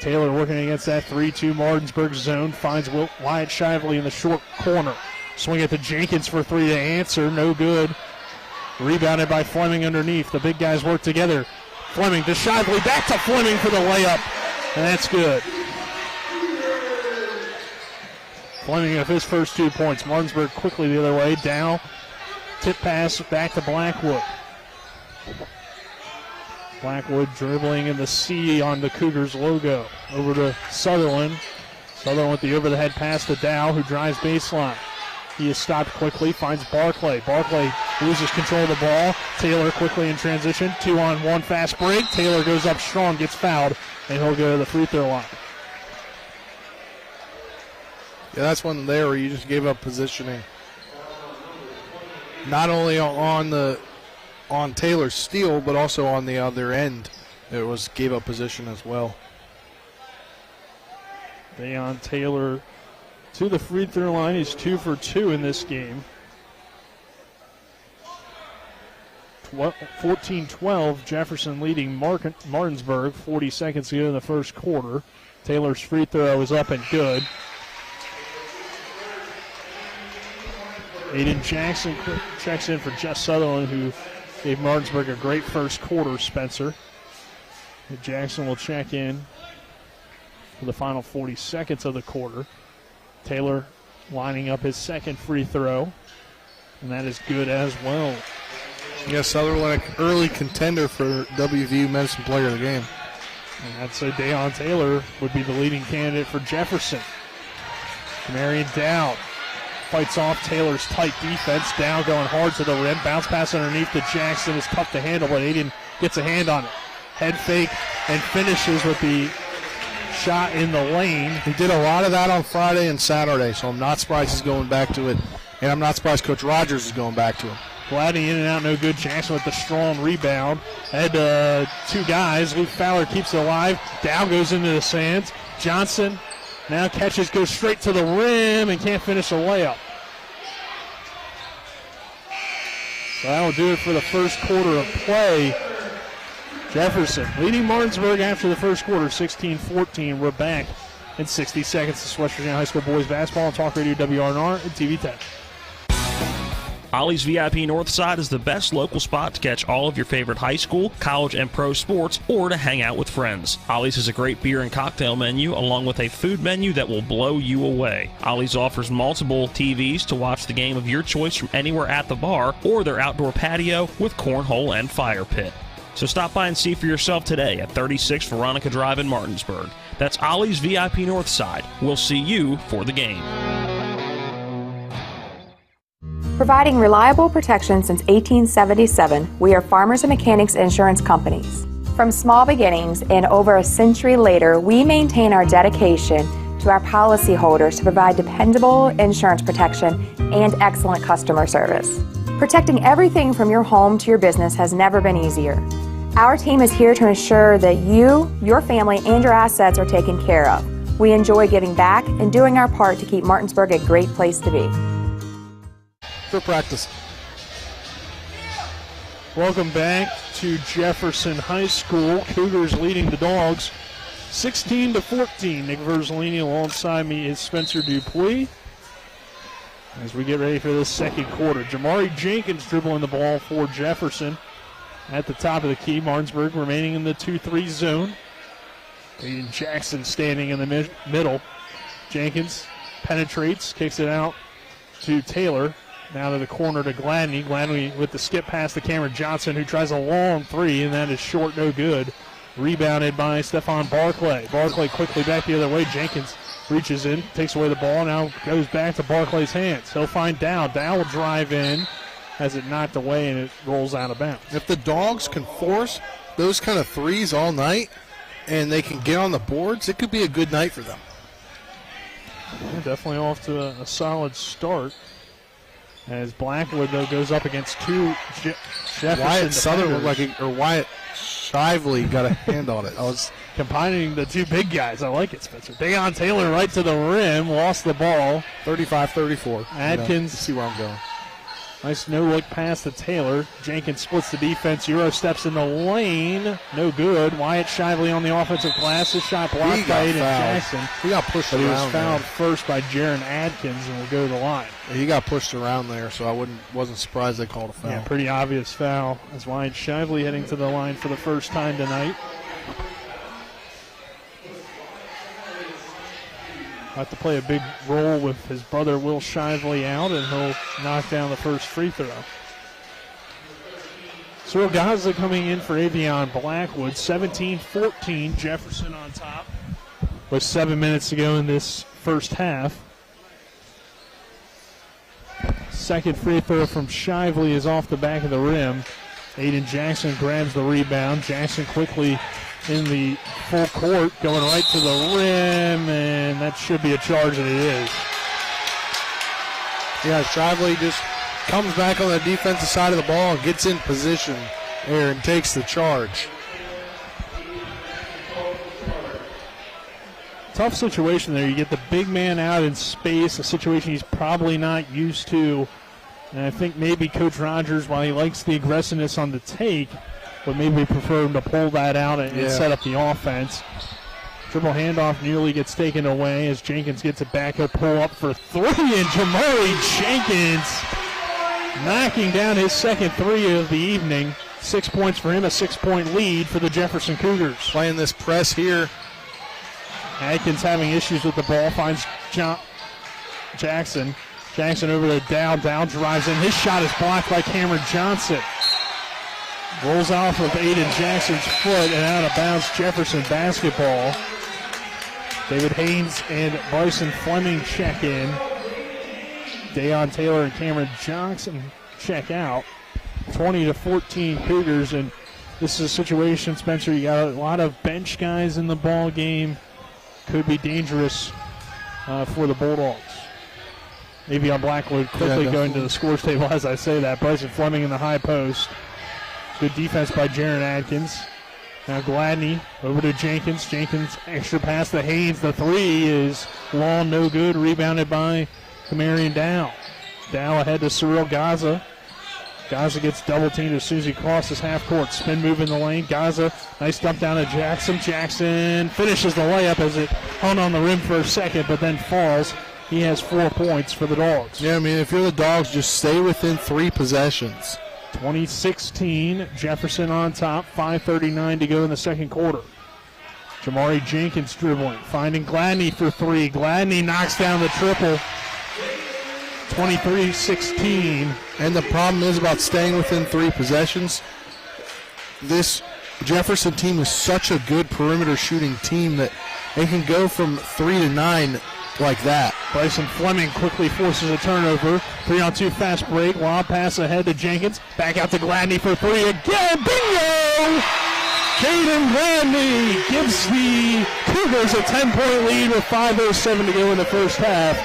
Taylor working against that 3-2 Martinsburg zone. Finds Wyatt Shively in the short corner. Swing it to Jenkins for three to answer. No good. Rebounded by Fleming underneath. The big guys work together. Fleming to Shively. Back to Fleming for the layup. And that's good. Fleming with his first 2 points. Martinsburg quickly the other way. Dow. Tip pass back to Blackwood. Blackwood dribbling in the C on the Cougars logo. Over to Sutherland. Sutherland with the over-the-head pass to Dow, who drives baseline. He is stopped quickly, finds Barclay. Barclay loses control of the ball. Taylor quickly in transition. 2-on-1 fast break. Taylor goes up strong, gets fouled, and he'll go to the free throw line. Yeah, that's one there where you just gave up positioning. Not only on Taylor's steal, but also on the other end. It gave up position as well. Dayon Taylor to the free throw line. He's 2 for 2 in this game. 14-12, Jefferson leading Martinsburg. 40 seconds to go in the first quarter. Taylor's free throw is up and good. Aiden Jackson checks in for Jess Sutherland, who gave Martinsburg a great first quarter, Spencer. And Jackson will check in for the final 40 seconds of the quarter. Taylor lining up his second free throw, and that is good as well. Yes, Sutherland, early contender for WVU Medicine Player of the Game. And I'd say Dayon Taylor would be the leading candidate for Jefferson. Marion Dow fights off Taylor's tight defense. Dow going hard to the rim. Bounce pass underneath to Jackson. Is tough to handle, but Aiden gets a hand on it. Head fake and finishes with the shot in the lane. He did a lot of that on Friday and Saturday, so I'm not surprised he's going back to it. And I'm not surprised Coach Rogers is going back to him. Gladney in and out, no good. Jackson with the strong rebound. Had two guys. Luke Fowler keeps it alive. Dow goes into the sands. Johnson now catches, goes straight to the rim, and can't finish a layup. So that'll do it for the first quarter of play. Jefferson leading Martinsburg after the first quarter, 16-14. We're back in 60 seconds. This is West Virginia High School boys basketball on Talk Radio WRNR and TV 10. Ollie's VIP Northside is the best local spot to catch all of your favorite high school, college, and pro sports, or to hang out with friends. Ollie's has a great beer and cocktail menu, along with a food menu that will blow you away. Ollie's offers multiple TVs to watch the game of your choice from anywhere at the bar, or their outdoor patio with cornhole and fire pit. So stop by and see for yourself today at 36 Veronica Drive in Martinsburg. That's Ollie's VIP Northside. We'll see you for the game. Providing reliable protection since 1877, we are Farmers and Mechanics Insurance Companies. From small beginnings and over a century later, we maintain our dedication to our policyholders to provide dependable insurance protection and excellent customer service. Protecting everything from your home to your business has never been easier. Our team is here to ensure that you, your family, and your assets are taken care of. We enjoy giving back and doing our part to keep Martinsburg a great place to be. For practice. Welcome back to Jefferson High School. Cougars leading the Dogs 16-14. Nick Verzolini alongside me is Spencer Dupuis. As we get ready for this second quarter, Jamari Jenkins dribbling the ball for Jefferson at the top of the key. Martinsburg remaining in the 2-3 zone. Aiden Jackson standing in the middle. Jenkins penetrates, kicks it out to Taylor. Now to the corner to Gladney. Gladney with the skip pass to Cameron Johnson, who tries a long three, and that is short, no good. Rebounded by Stephon Barclay. Barclay quickly back the other way. Jenkins reaches in, takes away the ball, now goes back to Barclay's hands. He'll find Dow. Dow will drive in, has it knocked away, and it rolls out of bounds. If the Dogs can force those kind of threes all night and they can get on the boards, it could be a good night for them. Yeah, definitely off to a solid start. As Blackwood, though, goes up against two Jefferson Wyatt Sutherland, defenders. Wyatt Shively got a hand on it. I was combining the two big guys. I like it, Spencer. Dayon Taylor right to the rim, lost the ball. 35-34. Atkins see where I'm going. Nice no-look pass to Taylor. Jenkins splits the defense. Euro steps in the lane. No good. Wyatt Shively on the offensive glass. His shot blocked by Aiden Jackson. He got pushed around. He was fouled first by Jaron Adkins and will go to the line. He got pushed around there, so I wasn't surprised they called a foul. Yeah, pretty obvious foul as Wyatt Shively heading to the line for the first time tonight. Have to play a big role with his brother Will Shively out, and he'll knock down the first free throw. Cyril Gaza coming in for Avion Blackwood. 17-14, Jefferson on top with 7 minutes to go in this first half. Second free throw from Shively is off the back of the rim. Aiden Jackson grabs the rebound. Jackson quickly in the full court, going right to the rim, and that should be a charge, and it is. Yeah, Shively just comes back on the defensive side of the ball and gets in position there and takes the charge. Tough situation there. You get the big man out in space, a situation he's probably not used to. And I think maybe Coach Rogers, while he likes the aggressiveness on the take, would maybe prefer him to pull that out and set up the offense. Dribble handoff nearly gets taken away as Jenkins gets it back. He'll pull up for three, and Jamari Jenkins knocking down his second three of the evening. 6 points for him, a 6-point lead for the Jefferson Cougars. Playing this press here. Adkins having issues with the ball, finds Jackson. Jackson over to Dow. Dow drives in. His shot is blocked by Cameron Johnson. Rolls off of Aiden Jackson's foot and out of bounds. Jefferson basketball. David Haynes and Bryson Fleming check in. Dayon Taylor and Cameron Johnson check out. 20-14 Cougars, and this is a situation, Spencer, you got a lot of bench guys in the ball game. Could be dangerous for the Bulldogs. Maybe on Blackwood quickly going to the scores table as I say that. Bryson Fleming in the high post. Good defense by Jaron Adkins. Now Gladney over to Jenkins. Jenkins extra pass to Haynes. The three is long, no good. Rebounded by Kamarian Dow. Dow ahead to Cyril Gaza. Gaza gets double teamed as soon as he crosses half court. Spin move in the lane. Gaza, nice dump down to Jackson. Jackson finishes the layup as it hung on the rim for a second, but then falls. He has 4 points for the Dogs. Yeah, I mean, if you're the Dogs, just stay within 3 possessions. 20-16, Jefferson on top, 5:39 to go in the second quarter. Jamari Jenkins dribbling, finding Gladney for three. Gladney knocks down the triple. 23-16. And the problem is about staying within 3 possessions. This Jefferson team is such a good perimeter shooting team that they can go from 3 to 9 like that. Bryson Fleming quickly forces a turnover. 3-on-2 fast break. Wild pass ahead to Jenkins. Back out to Gladney for three again. Bingo! Caden Gladney gives the Cougars a 10-point lead with 5:07 to go in the first half.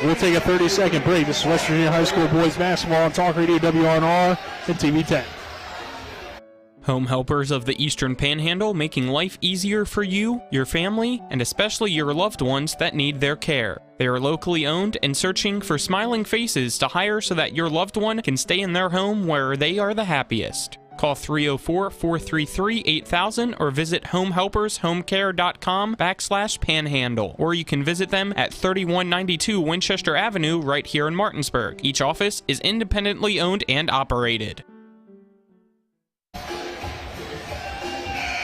We'll take a 30-second break. This is West Virginia High School boys basketball on Talk Radio WRNR and TV 10. Home Helpers of the Eastern Panhandle, making life easier for you, your family, and especially your loved ones that need their care. They are locally owned and searching for smiling faces to hire so that your loved one can stay in their home where they are the happiest. Call 304-433-8000 or visit homehelpershomecare.com/panhandle, or you can visit them at 3192 Winchester Avenue right here in Martinsburg. Each office is independently owned and operated.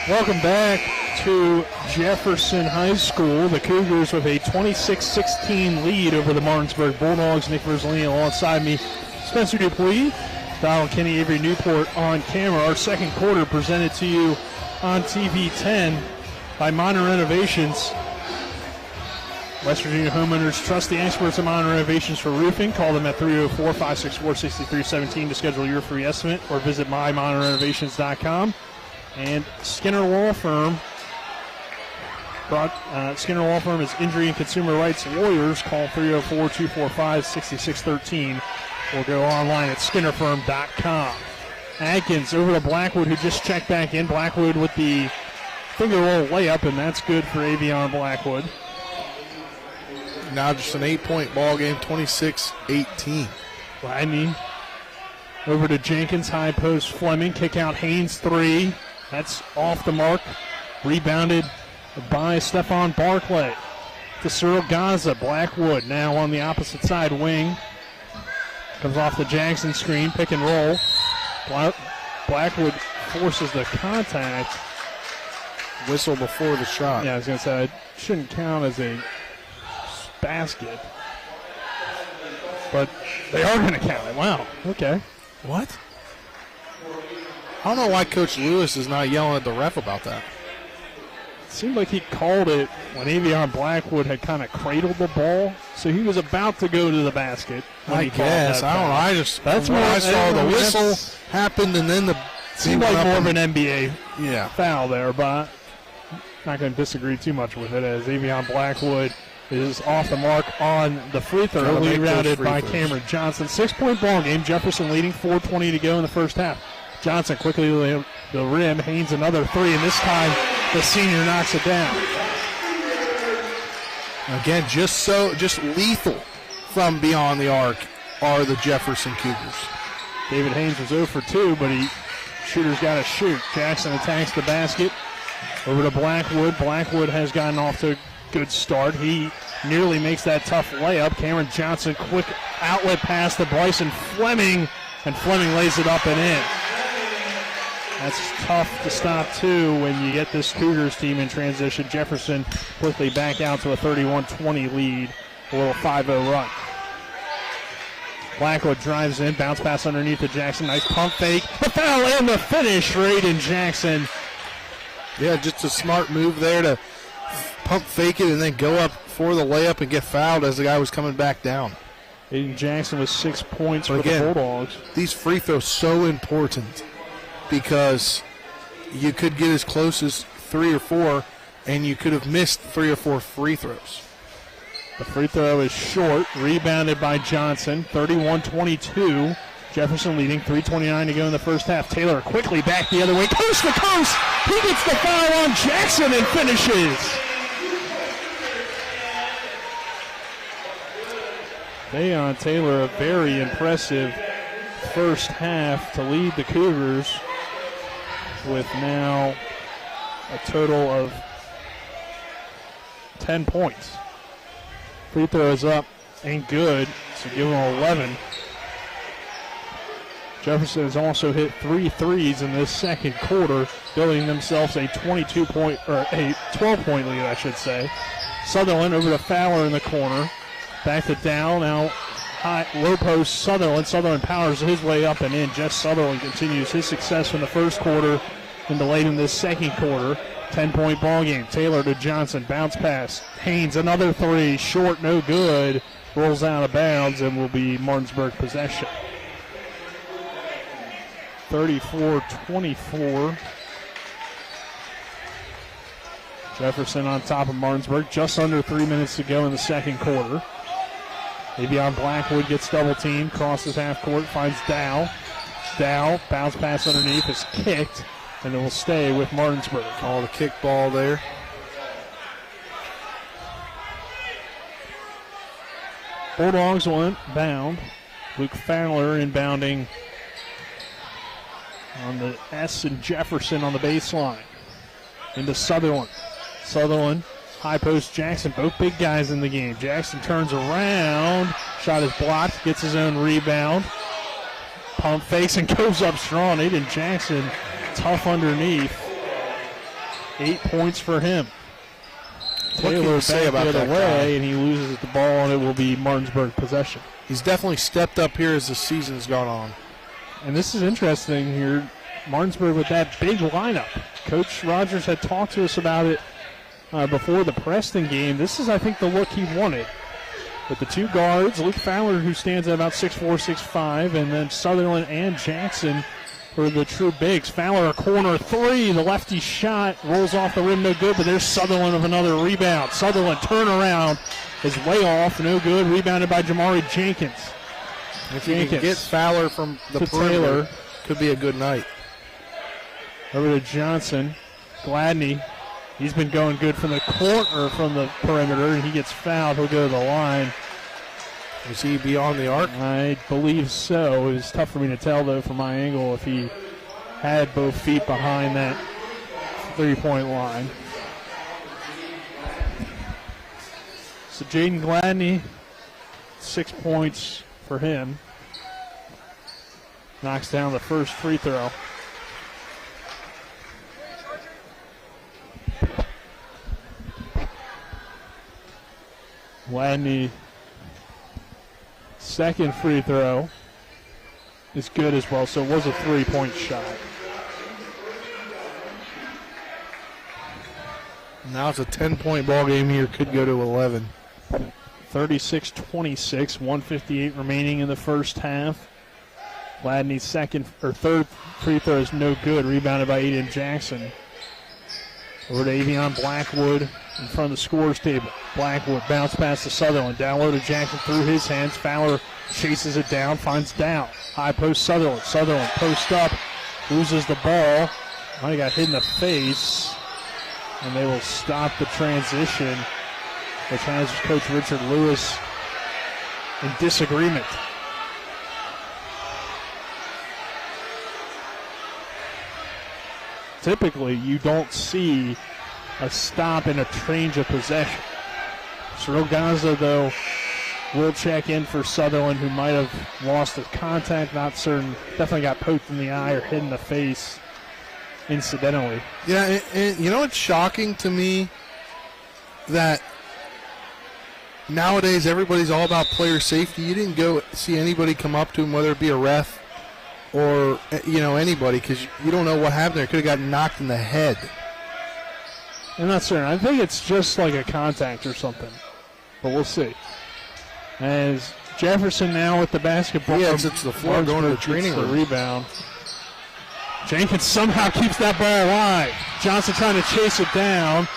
Welcome back to Jefferson High School. The Cougars with a 26-16 lead over the Martinsburg Bulldogs. Nick Rosalini alongside me, Spencer Dupuis, Donald Kenny, Avery Newport on camera. Our second quarter presented to you on TV 10 by Modern Renovations. West Virginia homeowners trust the experts at Modern Renovations for roofing. Call them at 304-564-6317 to schedule your free estimate or visit mymodernrenovations.com. And Skinner Law Firm. Skinner Law Firm is injury and consumer rights lawyers. Call 304-245-6613 or go online at skinnerfirm.com. Adkins over to Blackwood, who just checked back in. Blackwood with the finger roll layup, and that's good for Avion Blackwood. Now just an 8-point ball game, 26-18. Gladney Over to Jenkins, high post Fleming, kick out Haynes, 3. That's off the mark. Rebounded by Stephon Barclay. To Cyril Gaza, Blackwood now on the opposite side wing. Comes off the Jackson screen, pick and roll. Blackwood forces the contact. Whistle before the shot. Yeah, I was going to say, it shouldn't count as a basket. But they are going to count it. Wow, okay. What? I don't know why Coach Lewis is not yelling at the ref about that. It seemed like he called it when Avion Blackwood had kind of cradled the ball, so he was about to go to the basket. I guess. I don't know. I just, that's when I saw the whistle happened and then the... Seemed like more of an NBA foul there, but not going to disagree too much with it, as Avion Blackwood is off the mark on the free throw, rebounded by Cameron Johnson. 6-point ball game. Jefferson leading, 4:20 to go in the first half. Johnson quickly to the rim. Haynes another 3, and this time the senior knocks it down. Again, just lethal from beyond the arc are the Jefferson Cougars. David Haynes was 0 for 2, but shooter's got to shoot. Jackson attacks the basket. Over to Blackwood. Blackwood has gotten off to a good start. He nearly makes that tough layup. Cameron Johnson, quick outlet pass to Bryson Fleming, and Fleming lays it up and in. That's tough to stop, too, when you get this Cougars team in transition. Jefferson quickly back out to a 31-20 lead, a little 5-0 run. Blackwood drives in, bounce pass underneath to Jackson. Nice pump fake. The foul and the finish, Raiden Jackson. Yeah, just a smart move there to pump fake it and then go up for the layup and get fouled as the guy was coming back down. Raiden Jackson with 6 points for the Bulldogs. These free throws so important because you could get as close as 3 or 4 and you could have missed 3 or 4 free throws. The free throw is short, rebounded by Johnson, 31-22. Jefferson leading, 3:29 to go in the first half. Taylor quickly back the other way, coast to coast. He gets the foul on Jackson and finishes. Dayon Taylor, a very impressive first half to lead the Cougars with now a total of 10 points. Free throw is up and good, so give him 11. Jefferson has also hit 3 threes in this second quarter, building themselves a 12-point lead, I should say. Sutherland over to Fowler in the corner. Back to Dow, now high, low post Sutherland. Sutherland powers his way up and in. Jess Sutherland continues his success from the first quarter into late in this second quarter. 10-point ball game. Taylor to Johnson, bounce pass. Haynes, another 3, short, no good. Rolls out of bounds and will be Martinsburg possession. 34-24. Jefferson on top of Martinsburg. Just under 3 minutes to go in the second quarter. Avion Blackwood gets double teamed, crosses half court, finds Dow. Dow, bounce pass underneath, is kicked, and it will stay with Martinsburg. Call the kick ball there. Bulldogs will inbound. Luke Fowler inbounding on the S and Jefferson on the baseline. Into Sutherland. Sutherland, high post Jackson, both big guys in the game. Jackson turns around, shot is blocked, gets his own rebound. Pump fakes and goes up strong. Aiden Jackson, tough underneath. 8 points for him. Taylor back the other way, and he loses the ball, and it will be Martinsburg possession. He's definitely stepped up here as the season's gone on. And this is interesting here. Martinsburg with that big lineup. Coach Rogers had talked to us about it before the Preston game. This is, I think, the look he wanted. With the 2 guards, Luke Fowler, who stands at about 6'4", 6'5", and then Sutherland and Jackson for the true bigs. Fowler, a corner 3. The lefty shot rolls off the rim, no good, but there's Sutherland of another rebound. Sutherland turnaround is way off, no good. Rebounded by Jamari Jenkins. If you can get Fowler from the perimeter, could be a good night. Over to Johnson. Gladney, he's been going good from the corner, from the perimeter, and he gets fouled. He'll go to the line. Was he beyond the arc? I believe so. It was tough for me to tell, though, from my angle, if he had both feet behind that three-point line. So Jaden Gladney, 6 points for him. Knocks down the first free throw. Gladney, second free throw is good as well, so it was a three-point shot. Now it's a 10-point ball game here. Could go to 11. 36-26, 1:58 remaining in the first half. Gladney's third free throw is no good. Rebounded by Aiden Jackson. Over to Avion Blackwood in front of the scorer's table. Blackwood bounce pass to Sutherland. Down low to Jackson through his hands. Fowler chases it down, finds down. High post Sutherland. Sutherland post up, loses the ball. He got hit in the face. And they will stop the transition, which has Coach Richard Lewis in disagreement. Typically, you don't see a stop and a change of possession. Cyril Gaza, though, will check in for Sutherland, who might have lost his contact, not certain. Definitely got poked in the eye or hit in the face incidentally. Yeah, and you know what's shocking to me? That nowadays everybody's all about player safety. You didn't go see anybody come up to him, whether it be a ref or, anybody, because you don't know what happened there. Could have gotten knocked in the head. I'm not certain. I think it's just like a contact or something, but we'll see. As Jefferson now with the basketball. Yeah, it's the floor going to the training room. The rebound. Jenkins somehow keeps that ball alive. Johnson trying to chase it down.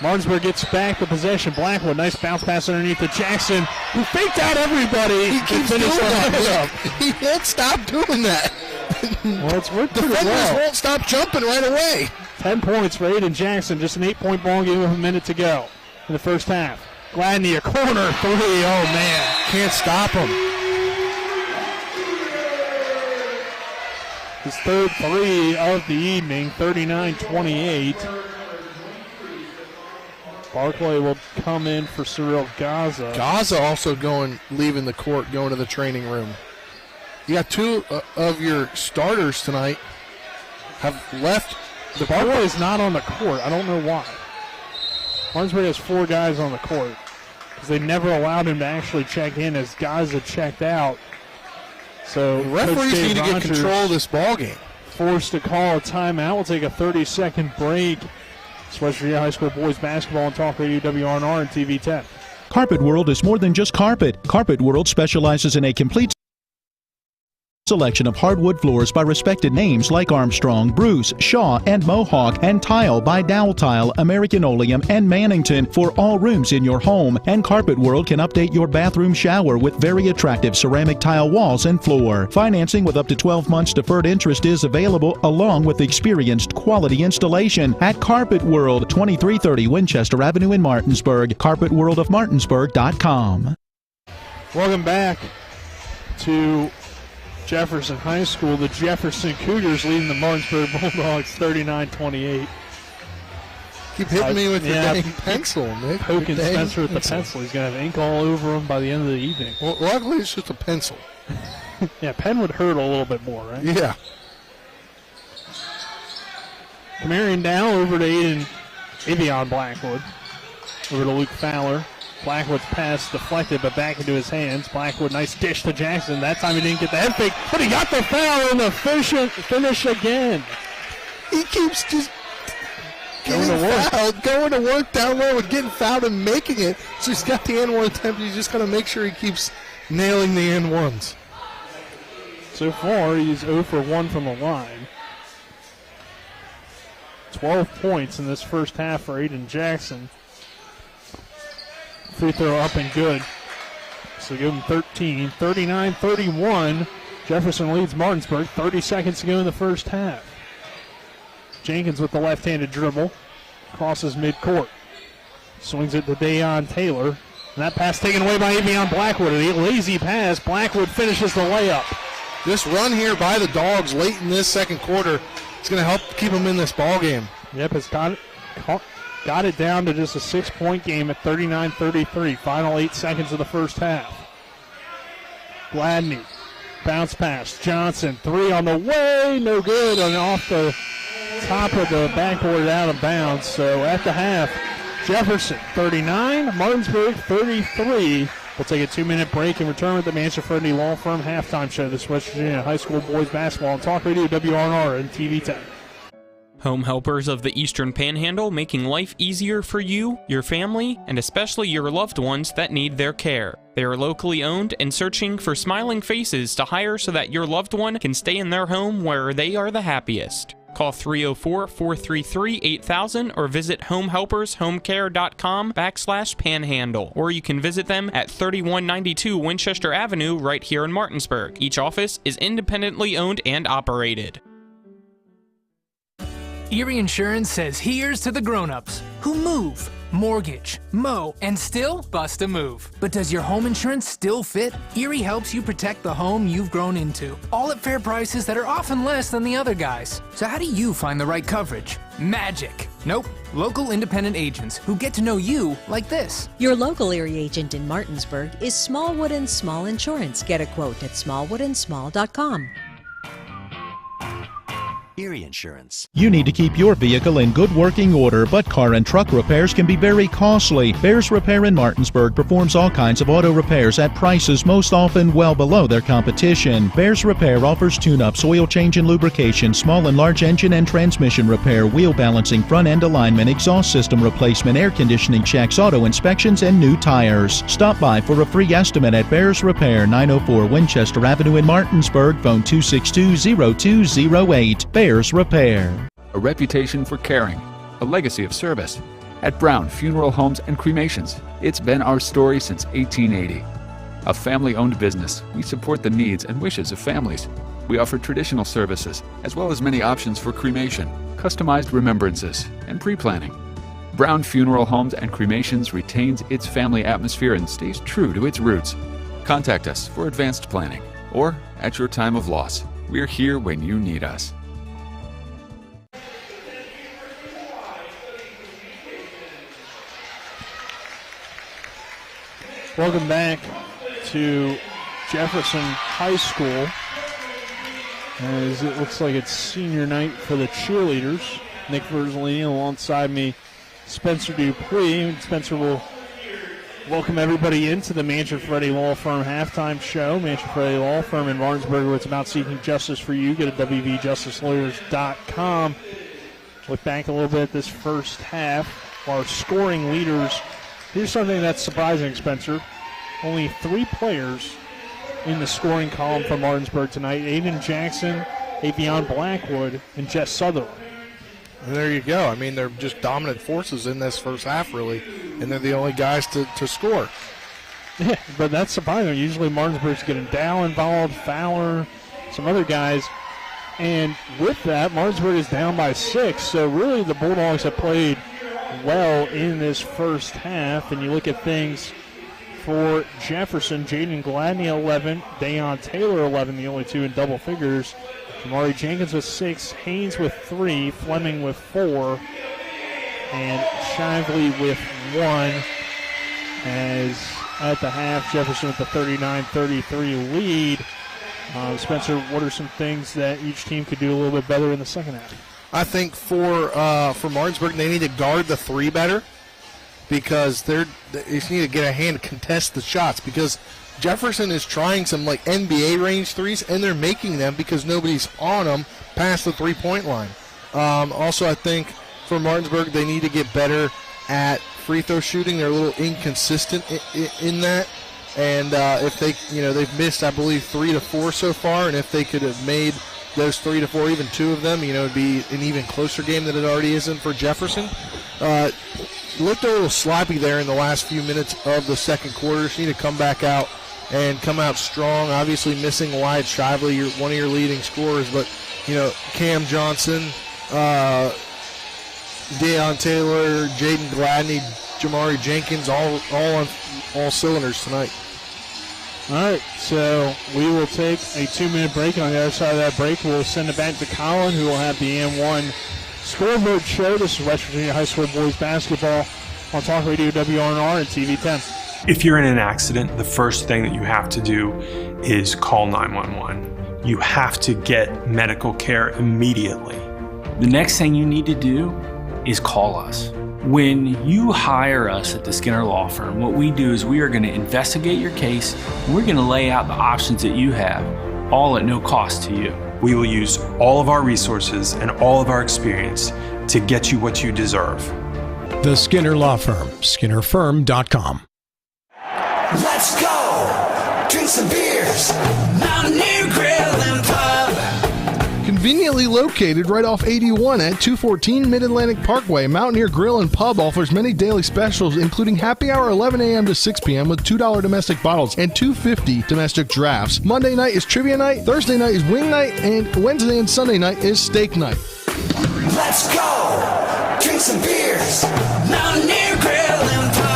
Martinsburg gets back the possession. Blackwood, nice bounce pass underneath to Jackson, who faked out everybody. He keeps doing that. He won't stop doing that. Well, it's worked pretty Defenders well. won't stop jumping right away. 10 points for Aiden Jackson. Just an 8-point ball game with a minute to go in the first half. Gladney, a corner three. Oh, man. Can't stop him. His third three of the evening, 39-28. Barclay will come in for Cyril Gaza. Gaza also leaving the court, going to the training room. You got two of your starters tonight have left. The Barclay is not on the court. I don't know why. Martinsburg has 4 guys on the court because they never allowed him to actually check in as Gaza checked out. So the referees need to get control of this ball game. Forced to call a timeout. We'll take a 30-second break. It's West Virginia High School boys basketball on Talk Radio WRNR and TV 10. Carpet World is more than just carpet. Carpet World specializes in a complete selection of hardwood floors by respected names like Armstrong, Bruce, Shaw, and Mohawk, and tile by Dowell Tile, American Oleum, and Mannington for all rooms in your home. And Carpet World can update your bathroom shower with very attractive ceramic tile walls and floor. Financing with up to 12 months deferred interest is available, along with experienced quality installation at Carpet World, 2330 Winchester Avenue in Martinsburg. CarpetWorldofMartinsburg.com. Welcome back to Jefferson High School. The Jefferson Cougars leading the Martinsburg Bulldogs 39-28. Keep hitting me with your dang pencil, Nick. Poking Spencer with the pencil. He's going to have ink all over him by the end of the evening. Well, luckily it's just a pencil. Yeah, pen would hurt a little bit more, right? Yeah. Camarion down over to Avion Blackwood. Over to Luke Fowler. Blackwood's pass deflected, but back into his hands. Blackwood, nice dish to Jackson. That time he didn't get the head fake, but he got the foul and the finish again. He keeps just going to work down low and getting fouled and making it. So he's got the N1 attempt. He's just got to make sure he keeps nailing the N1s. So far, he's 0 for 1 from the line. 12 points in this first half for Aiden Jackson. Free throw up and good. So give him 13. 39-31. Jefferson leads Martinsburg. 30 seconds to go in the first half. Jenkins with the left-handed dribble. Crosses midcourt. Swings it to Dayon Taylor. And that pass taken away by Avion Blackwood. A lazy pass. Blackwood finishes the layup. This run here by the Dogs late in this second quarter is going to help keep them in this ball game. Yep, it's got it down to just a 6-point game at 39-33. Final 8 seconds of the first half. Gladney, bounce pass. Johnson, 3 on the way. No good. And off the top of the backboard, out of bounds. So at the half, Jefferson 39, Martinsburg 33. We'll take a 2-minute break and return with the Manchester Law Firm halftime show. This West Virginia High School boys basketball on Talk Radio, WRNR, and TV 10. Home Helpers of the Eastern Panhandle, making life easier for you, your family, and especially your loved ones that need their care. They are locally owned and searching for smiling faces to hire so that your loved one can stay in their home where they are the happiest. Call 304-433-8000 or visit homehelpershomecare.com/panhandle. Or you can visit them at 3192 Winchester Avenue right here in Martinsburg. Each office is independently owned and operated. Erie Insurance says here's to the grown-ups who move, mortgage, mow, and still bust a move. But does your home insurance still fit? Erie helps you protect the home you've grown into, all at fair prices that are often less than the other guys. So how do you find the right coverage? Magic. Nope. Local independent agents who get to know you like this. Your local Erie agent in Martinsburg is Smallwood & Small Insurance. Get a quote at smallwoodandsmall.com. Erie Insurance. You need to keep your vehicle in good working order, but car and truck repairs can be very costly. Bears Repair in Martinsburg performs all kinds of auto repairs at prices most often well below their competition. Bears Repair offers tune-ups, oil change and lubrication, small and large engine and transmission repair, wheel balancing, front-end alignment, exhaust system replacement, air conditioning checks, auto inspections, and new tires. Stop by for a free estimate at Bears Repair, 904 Winchester Avenue in Martinsburg. Phone 262-0208. Bears Repair. A reputation for caring, a legacy of service. At Brown Funeral Homes and Cremations, it's been our story since 1880. A family-owned business, we support the needs and wishes of families. We offer traditional services, as well as many options for cremation, customized remembrances, and pre-planning. Brown Funeral Homes and Cremations retains its family atmosphere and stays true to its roots. Contact us for advanced planning, or at your time of loss. We're here when you need us. Welcome back to Jefferson High School, as it looks like it's senior night for the cheerleaders. Nick Verzolini alongside me, Spencer Dupree. Spencer will welcome everybody into the Manchester Freddie Law Firm halftime show. Manchester Freddie Law Firm in Martinsburg, where it's about seeking justice for you. Go to wvjusticelawyers.com. Look back a little bit at this first half. Our scoring leaders. Here's something that's surprising, Spencer. Only 3 players in the scoring column for Martinsburg tonight. Aiden Jackson, Avion Blackwood, and Jess Sutherland. And there you go. I mean, they're just dominant forces in this first half, really, and they're the only guys to score. Yeah, but that's surprising. Usually Martinsburg's getting Dow involved, Fowler, some other guys. And with that, Martinsburg is down by 6. So really the Bulldogs have played well in this first half. And you look at things for Jefferson, Jaden Gladney 11, Dayon Taylor 11, the only 2 in double figures. Amari Jenkins with 6, Haynes with 3, Fleming with 4, and Shively with 1. As at the half, Jefferson with the 39-33 lead. Spencer, what are some things that each team could do a little bit better in the second half? I think for Martinsburg, they need to guard the 3 better, because they just need to get a hand to contest the shots, because Jefferson is trying some like NBA range threes, and they're making them because nobody's on them past the 3-point line. Also, I think for Martinsburg, they need to get better at free throw shooting. They're a little inconsistent in that. And if they've missed, I believe, 3 to 4 so far, and if they could have made those 3 to 4, even 2 of them, it'd be an even closer game than it already isn't for Jefferson. Looked a little sloppy there in the last few minutes of the second quarter. Just need to come back out and come out strong. Obviously missing Wyatt Shively, one of your leading scorers, but Cam Johnson, Dayon Taylor, Jaden Gladney, Jamari Jenkins, all on all cylinders tonight. All right, so we will take a 2-minute break. On the other side of that break, we'll send it back to Colin, who will have the M1 scoreboard show. This is West Virginia High School boys basketball on Talk Radio WRNR and TV 10. If you're in an accident, the first thing that you have to do is call 911. You have to get medical care immediately. The next thing you need to do is call us. When you hire us at the Skinner Law Firm, what we do is we are going to investigate your case, and we're going to lay out the options that you have, all at no cost to you. We will use all of our resources and all of our experience to get you what you deserve. The Skinner Law Firm, SkinnerFirm.com. Let's go! Drink some beers! Mountaineer Grill and Pub! Conveniently located right off 81 at 214 Mid-Atlantic Parkway, Mountaineer Grill and Pub offers many daily specials, including happy hour 11 a.m. to 6 p.m. with $2 domestic bottles and $2.50 domestic drafts. Monday night is trivia night, Thursday night is wing night, and Wednesday and Sunday night is steak night. Let's go! Drink some beers! Mountaineer Grill and Pub!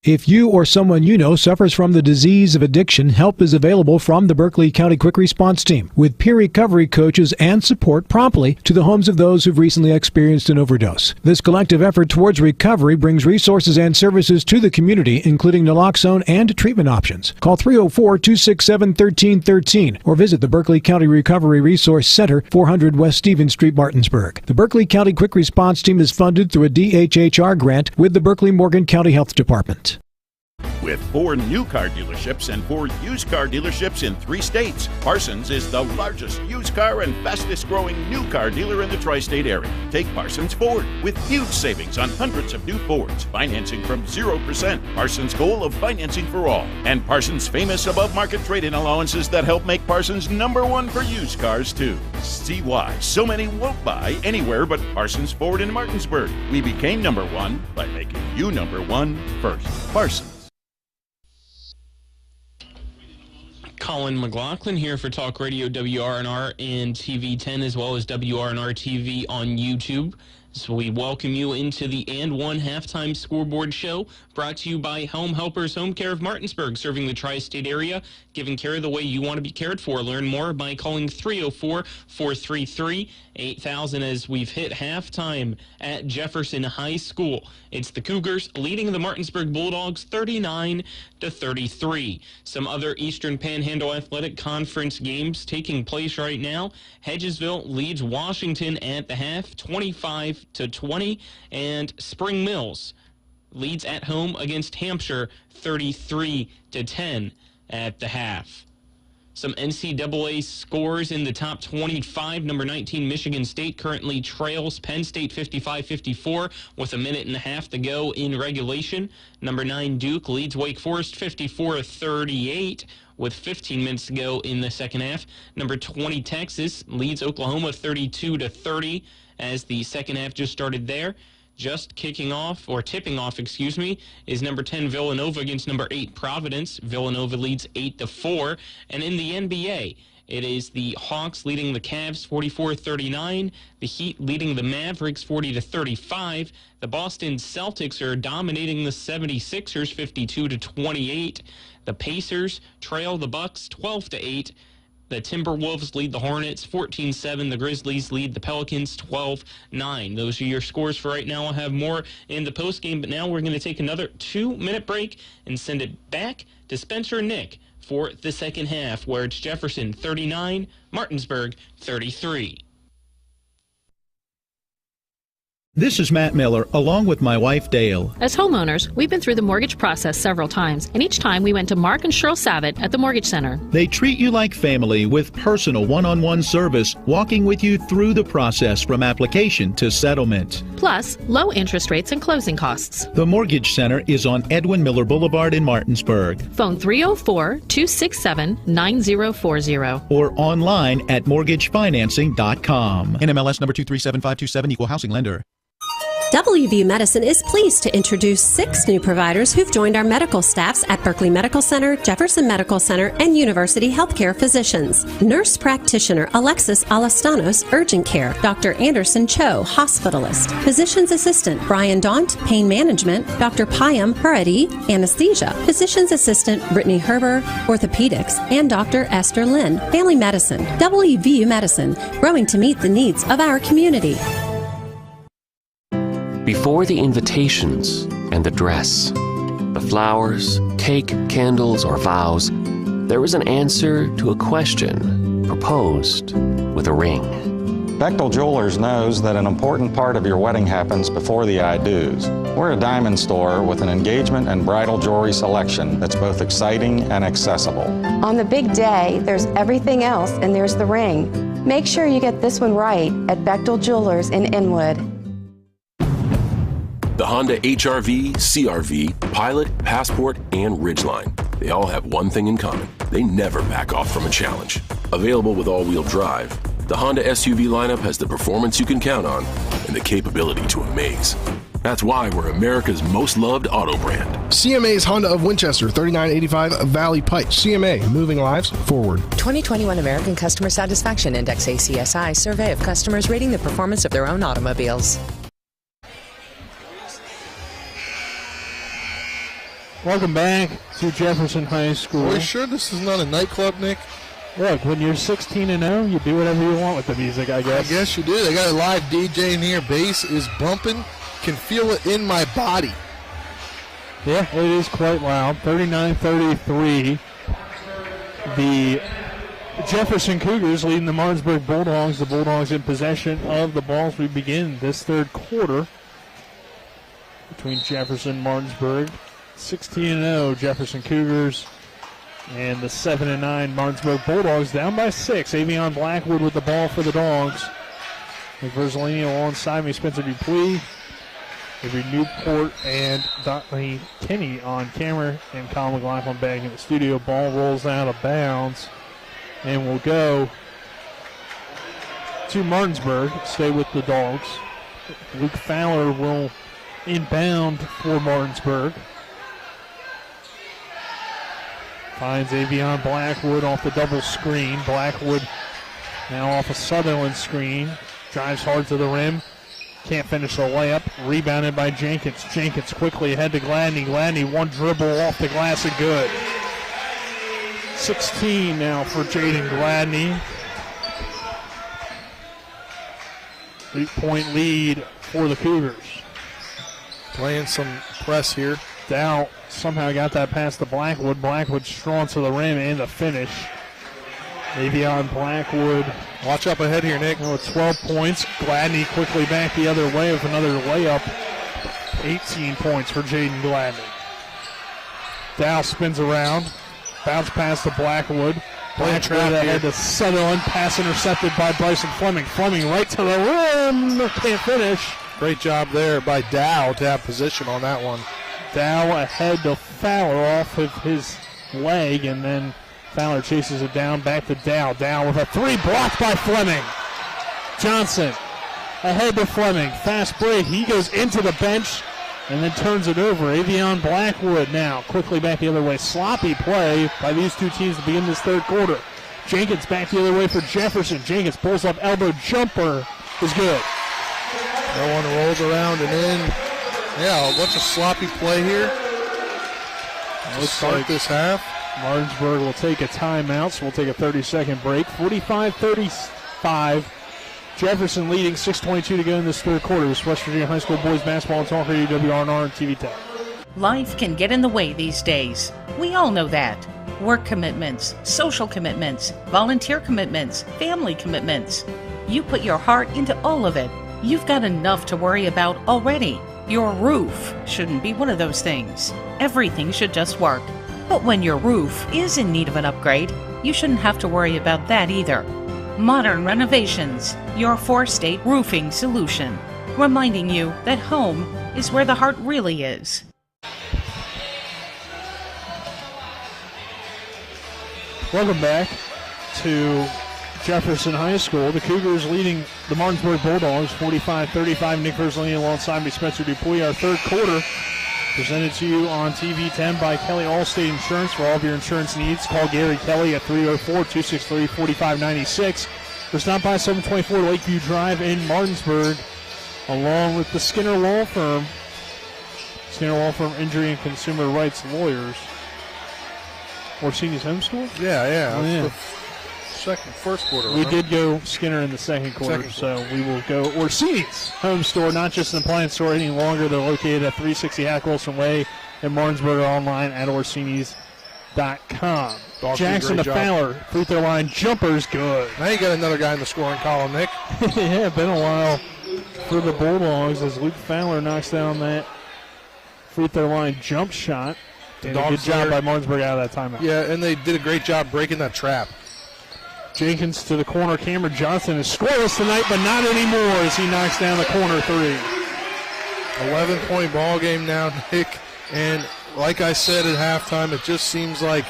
If you or someone you know suffers from the disease of addiction, help is available from the Berkeley County Quick Response Team, with peer recovery coaches and support promptly to the homes of those who've recently experienced an overdose. This collective effort towards recovery brings resources and services to the community, including naloxone and treatment options. Call 304-267-1313 or visit the Berkeley County Recovery Resource Center, 400 West Stevens Street, Martinsburg. The Berkeley County Quick Response Team is funded through a DHHR grant with the Berkeley-Morgan County Health Department. With 4 new car dealerships and 4 used car dealerships in 3 states, Parsons is the largest used car and fastest growing new car dealer in the tri-state area. Take Parsons Ford with huge savings on hundreds of new Fords, financing from 0%, Parsons' goal of financing for all, and Parsons' famous above-market trade-in allowances that help make Parsons #1 for used cars too. See why so many won't buy anywhere but Parsons Ford in Martinsburg. We became #1 by making you #1 first. Parsons. Colin McLaughlin here for Talk Radio WRNR and TV 10, as well as WRNR TV on YouTube. So we welcome you into the And One Halftime Scoreboard Show, brought to you by Home Helpers Home Care of Martinsburg, serving the tri-state area, giving care the way you want to be cared for. Learn more by calling 304-433-8000 as we've hit halftime at Jefferson High School. It's the Cougars leading the Martinsburg Bulldogs 39-33. Some other Eastern Panhandle Athletic Conference games taking place right now. Hedgesville leads Washington at the half, 25-20, and Spring Mills leads at home against Hampshire 33-10 at the half. Some NCAA scores in the top 25. Number 19, Michigan State currently trails Penn State 55-54 with 1.5 minutes to go in regulation. Number 9, Duke leads Wake Forest 54-38 with 15 minutes to go in the second half. Number 20, Texas leads Oklahoma 32-30 as the second half just started there. Just tipping off, is number 10 Villanova against number 8 Providence. Villanova leads 8-4. And in the NBA, it is the Hawks leading the Cavs 44-39. The Heat leading the Mavericks 40-35. The Boston Celtics are dominating the 76ers 52-28. The Pacers trail the Bucks 12-8. The Timberwolves lead the Hornets 14-7. The Grizzlies lead the Pelicans 12-9. Those are your scores for right now. I'll have more in the postgame, but now we're going to take another 2-minute break and send it back to Spencer and Nick for the second half, where it's Jefferson 39, Martinsburg 33. This is Matt Miller, along with my wife, Dale. As homeowners, we've been through the mortgage process several times, and each time we went to Mark and Cheryl Savitt at the Mortgage Center. They treat you like family with personal one-on-one service, walking with you through the process from application to settlement. Plus, low interest rates and closing costs. The Mortgage Center is on Edwin Miller Boulevard in Martinsburg. Phone 304-267-9040. Or online at mortgagefinancing.com. NMLS number 237527, Equal Housing Lender. WVU Medicine is pleased to introduce 6 new providers who've joined our medical staffs at Berkeley Medical Center, Jefferson Medical Center, and University Healthcare Physicians. Nurse practitioner Alexis Alastanos, urgent care. Dr. Anderson Cho, hospitalist. Physician's assistant Brian Daunt, pain management. Dr. Payam Haradi, anesthesia. Physician's assistant Brittany Herber, orthopedics. And Dr. Esther Lynn, family medicine. WVU Medicine, growing to meet the needs of our community. Before the invitations and the dress, the flowers, cake, candles, or vows, there was an answer to a question proposed with a ring. Bechtel Jewelers knows that an important part of your wedding happens before the I-dos. We're a diamond store with an engagement and bridal jewelry selection that's both exciting and accessible. On the big day, there's everything else, and there's the ring. Make sure you get this one right at Bechtel Jewelers in Inwood. The Honda HR-V, CR-V, Pilot, Passport, and Ridgeline. They all have one thing in common. They never back off from a challenge. Available with all-wheel drive, the Honda SUV lineup has the performance you can count on and the capability to amaze. That's why we're America's most loved auto brand. CMA's Honda of Winchester, 3985 Valley Pike. CMA, moving lives forward. 2021 American Customer Satisfaction Index ACSI survey of customers rating the performance of their own automobiles. Welcome back to Jefferson High School. Are you sure this is not a nightclub, Nick? Look, when you're 16-0, you do whatever you want with the music, I guess. I guess you do. They got a live DJ in here. Bass is bumping. Can feel it in my body. Yeah, it is quite loud. 39-33. The Jefferson Cougars leading the Martinsburg Bulldogs. The Bulldogs in possession of the ball as we begin this third quarter between Jefferson and Martinsburg. 16-0 Jefferson Cougars and the 7-9 Martinsburg Bulldogs down by 6. Avion Blackwood with the ball for the Dogs. McVerzolini alongside me, Spencer Dupuis, Avery Newport, and Donnie Kinney on camera, and Colin McLaughlin back in the studio. Ball rolls out of bounds and will go to Martinsburg. Stay with the Dogs. Luke Fowler will inbound for Martinsburg. Finds Avion Blackwood off the double screen. Blackwood now off a Sutherland screen. Drives hard to the rim. Can't finish the layup. Rebounded by Jenkins. Jenkins quickly ahead to Gladney. Gladney one dribble off the glass and good. 16 now for Jaden Gladney. 8-point lead for the Cougars. Playing some press here. Dow somehow got that pass to Blackwood. Blackwood strong to the rim and the finish. Avion Blackwood. Watch up ahead here, Nick. With 12 points. Gladney quickly back the other way with another layup. 18 points for Jaden Gladney. Dow spins around. Bounce pass to Blackwood. Blackwood ahead to Sutherland. Pass intercepted by Bryson Fleming. Fleming right to the rim. Can't finish. Great job there by Dow to have position on that one. Dow ahead to Fowler off of his leg, and then Fowler chases it down, back to Dow. Dow with a three blocked by Fleming. Johnson ahead to Fleming. Fast break. He goes into the bench and then turns it over. Avion Blackwood now quickly back the other way. Sloppy play by these two teams to begin this third quarter. Jenkins back the other way for Jefferson. Jenkins pulls up elbow jumper. Is good. No one rolls around and in. Yeah, a bunch of sloppy play here. Let's start this half. Martinsburg will take a timeout, so we'll take a 30-second break. 45-35. Jefferson leading, 6:22 to go in this third quarter. This West Virginia High School boys basketball on Talk Radio, WRNR, and TV 10. Life can get in the way these days. We all know that. Work commitments, social commitments, volunteer commitments, family commitments. You put your heart into all of it. You've got enough to worry about already. Your roof shouldn't be one of those things. Everything should just work. But when your roof is in need of an upgrade, you shouldn't have to worry about that either. Modern Renovations, your four-state roofing solution. Reminding you that home is where the heart really is. Welcome back to Jefferson High School. The Cougars leading the Martinsburg Bulldogs 45-35. Nick Verzolini alongside me, Spencer Dupuy. Our third quarter presented to you on TV 10 by Kelly Allstate Insurance. For all of your insurance needs, call Gary Kelly at 304-263-4596. Or stop by 724 Lakeview Drive in Martinsburg, along with the Skinner Law Firm. Skinner Law Firm, injury and consumer rights lawyers. Orsini's home store? Yeah. First quarter. We did go Skinner in the second quarter, so we will go Orsini's home store, not just an appliance store any longer. They're located at 360 Hack Wilson Way in Martinsburg, online at Orsini's.com. Jackson to Fowler, free throw line, jumper's good. Now you got another guy in the scoring column, Nick. Yeah, been a while for the Bulldogs as Luke Fowler knocks down that free throw line jump shot. And a good job by Martinsburg out of that timeout. Yeah, and they did a great job breaking that trap. Jenkins to the corner. Cameron Johnson is scoreless tonight, but not anymore as he knocks down the corner three. 11-point ball game now, Nick. And like I said at halftime, it just seems like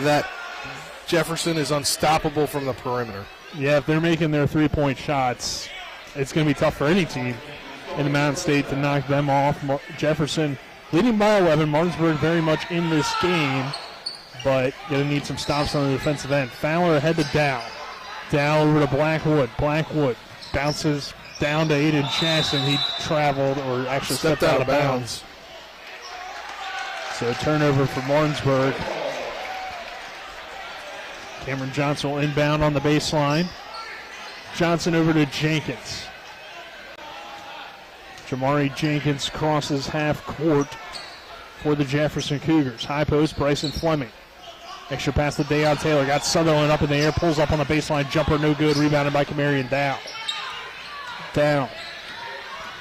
that Jefferson is unstoppable from the perimeter. Yeah, if they're making their three-point shots, it's going to be tough for any team in the Mountain State to knock them off. Jefferson leading by 11. Martinsburg very much in this game, but going to need some stops on the defensive end. Fowler ahead to Dow. Dow over to Blackwood. Blackwood bounces down to Aiden Jackson. He traveled, or actually stepped out of bounds. So a turnover for Martinsburg. Cameron Johnson will inbound on the baseline. Johnson over to Jenkins. Jamari Jenkins crosses half court for the Jefferson Cougars. High post, Bryson Fleming. Extra pass to Dayon Taylor. Got Sutherland up in the air, pulls up on the baseline. Jumper no good, rebounded by Kamarian Dow. Dow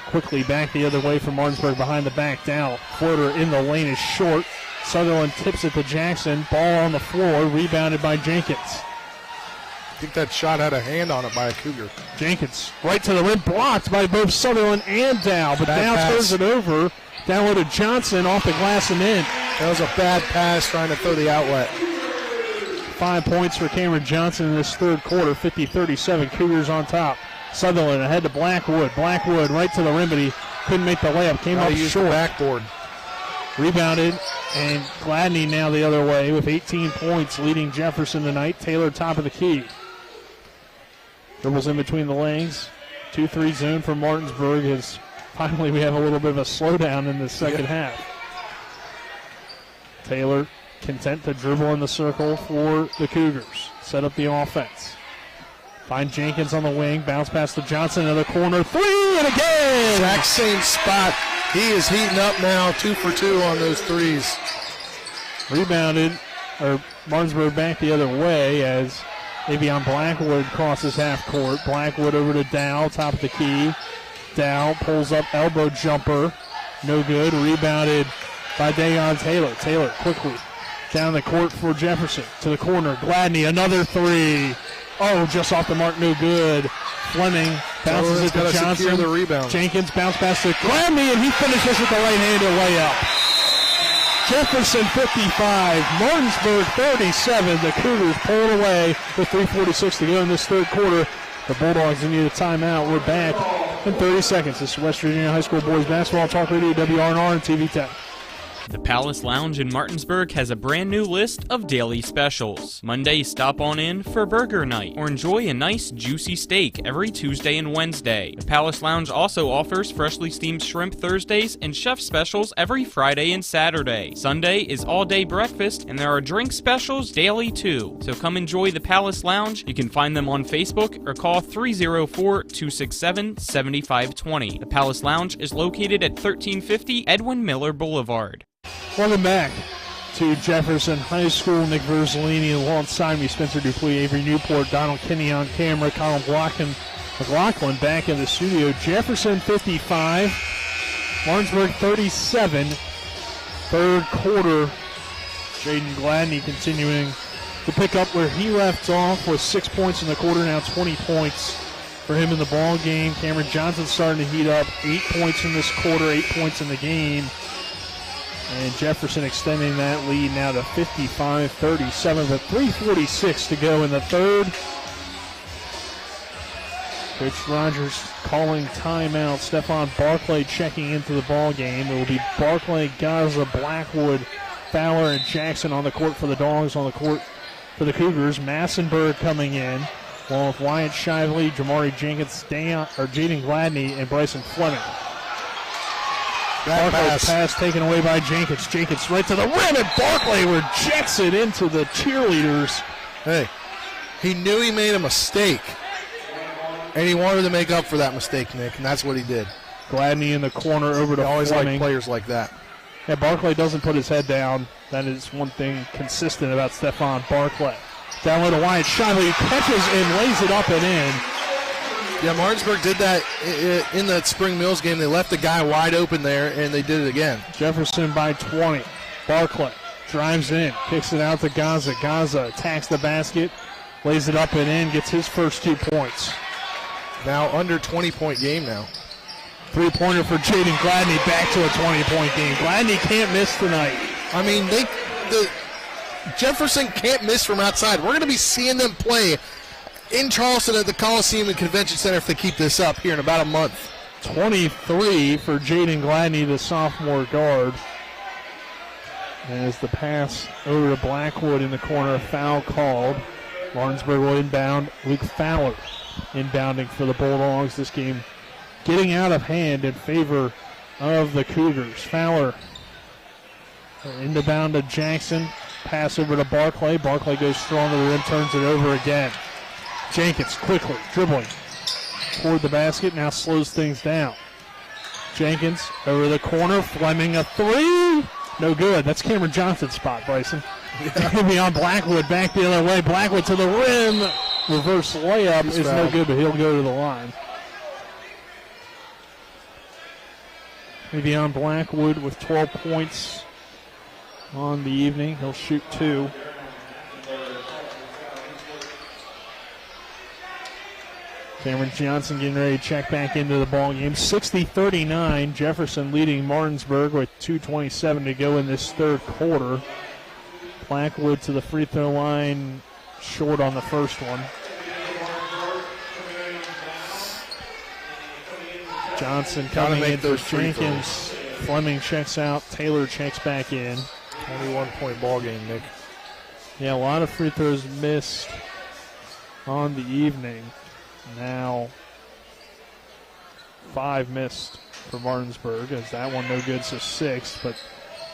quickly back the other way from Martinsburg behind the back. Dow, floater in the lane is short. Sutherland tips it to Jackson. Ball on the floor, rebounded by Jenkins. I think that shot had a hand on it by a Cougar. Jenkins right to the rim, blocked by both Sutherland and Dow, but Dow turns it over. Down to Johnson, off the glass and in. That was a bad pass trying to throw the outlet. 5 points for Cameron Johnson in this third quarter, 50-37. Cougars on top. Sutherland ahead to Blackwood. Blackwood right to the rim, but he couldn't make the layup. Came up short. The backboard. Rebounded, and Gladney now the other way with 18 points, leading Jefferson tonight. Taylor top of the key. Dribbles in between the legs. 2-3 zone for Martinsburg as finally we have a little bit of a slowdown in the second half. Taylor content to dribble in the circle for the Cougars. Set up the offense. Find Jenkins on the wing. Bounce pass to Johnson in the corner. Three and again! Exact same spot. He is heating up now, 2 for 2 on those threes. Rebounded, or Martinsburg back the other way as Avion Blackwood crosses half court. Blackwood over to Dow, top of the key. Dow pulls up elbow jumper. No good. Rebounded by Dayon Taylor. Taylor quickly down the court for Jefferson. To the corner. Gladney, another three. Oh, just off the mark, no good. Fleming bounces it to Johnson. The rebound. Jenkins bounce pass to Gladney, and he finishes with the right-handed layup. Jefferson 55, Martinsburg 37. The Cougars pulled away with 3:46 to go in this third quarter. The Bulldogs need a timeout. We're back in 30 seconds. This is West Virginia High School Boys Basketball Talk Radio, WRNR and TV 10. The Palace Lounge in Martinsburg has a brand new list of daily specials. Monday, stop on in for burger night or enjoy a nice juicy steak every Tuesday and Wednesday. The Palace Lounge also offers freshly steamed shrimp Thursdays and chef specials every Friday and Saturday. Sunday is all-day breakfast and there are drink specials daily too. So come enjoy the Palace Lounge. You can find them on Facebook or call 304-267-7520. The Palace Lounge is located at 1350 Edwin Miller Boulevard. Welcome back to Jefferson High School. Nick Verzolini alongside me, Spencer Dupuy, Avery Newport, Donald Kinney on camera, Colin McLaughlin back in the studio. Jefferson 55, Martinsburg 37. Third quarter, Jaden Gladney continuing to pick up where he left off with 6 points in the quarter, now 20 points for him in the ball game. Cameron Johnson starting to heat up, 8 points in this quarter, 8 points in the game. And Jefferson extending that lead now to 55-37, but 3:46 to go in the third. Coach Rogers calling timeout. Stephon Barclay checking into the ball game. It will be Barclay, Gaza, Blackwood, Fowler, and Jackson on the court for the Dogs. On the court for the Cougars, Massenberg coming in, along with Wyatt Shively, Jamari Jenkins, Jaden Gladney, and Bryson Fleming. Barclay's pass taken away by Jenkins. Jenkins right to the rim, and Barclay rejects it into the cheerleaders. Hey, he knew he made a mistake, and he wanted to make up for that mistake, Nick, and that's what he did. Gladney in the corner over to Fleming. I always like players like that. Yeah, Barclay doesn't put his head down. That is one thing consistent about Stephon Barclay. Down low to Wyatt Shively, catches and lays it up and in. Yeah, Martinsburg did that in that Spring Mills game. They left the guy wide open there, and they did it again. Jefferson by 20. Barclay drives in, kicks it out to Gaza. Gaza attacks the basket, lays it up and in, gets his first 2 points. Now under 20-point game now. Three-pointer for Jaden Gladney, back to a 20-point game. Gladney can't miss tonight. I mean, Jefferson can't miss from outside. We're going to be seeing them play in Charleston at the Coliseum and Convention Center if they keep this up here in about a month. 23 for Jaden Gladney, the sophomore guard. As the pass over to Blackwood in the corner, foul called. Martinsburg will inbound. Luke Fowler inbounding for the Bulldogs. This game getting out of hand in favor of the Cougars. Fowler inbound to Jackson. Pass over to Barclay. Barclay goes strong to the rim, turns it over again. Jenkins quickly dribbling toward the basket, now slows things down. Jenkins over the corner. Fleming a three. No good. That's Cameron Johnson's spot, Bryson. Yeah. Beyond Blackwood, back the other way. Blackwood to the rim. Reverse layup is no good, but he'll go to the line. Beyond Blackwood with 12 points on the evening. He'll shoot 2. Cameron Johnson getting ready to check back into the ball game. 60-39. Jefferson leading Martinsburg with 2:27 to go in this third quarter. Blackwood to the free throw line, short on the first one. Johnson coming in for Jenkins. Fleming checks out. Taylor checks back in. 21-point ball game, Nick. Yeah, a lot of free throws missed on the evening. Now 5 missed for Martinsburg, as that one no good, so 6. But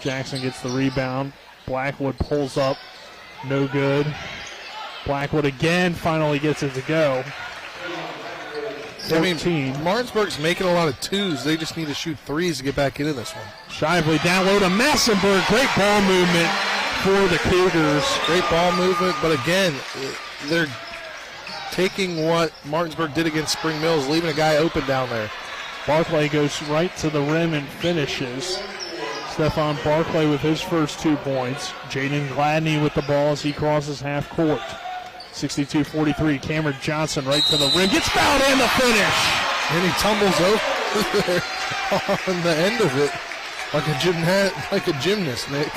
Jackson gets the rebound. Blackwood pulls up, no good. Blackwood again finally gets it to go. 13. I mean, Martinsburg's making a lot of 2s. They just need to shoot 3s to get back into this one. Shively down low to Massenberg. Great ball movement for the Cougars. Great ball movement, but again, they're taking what Martinsburg did against Spring Mills, leaving a guy open down there. Barclay goes right to the rim and finishes. Stephon Barclay with his first 2 points. Jaden Gladney with the ball as he crosses half court. 62-43. Cameron Johnson right to the rim. Gets fouled and the finish. And he tumbles over there on the end of it like a gymnast, Nick.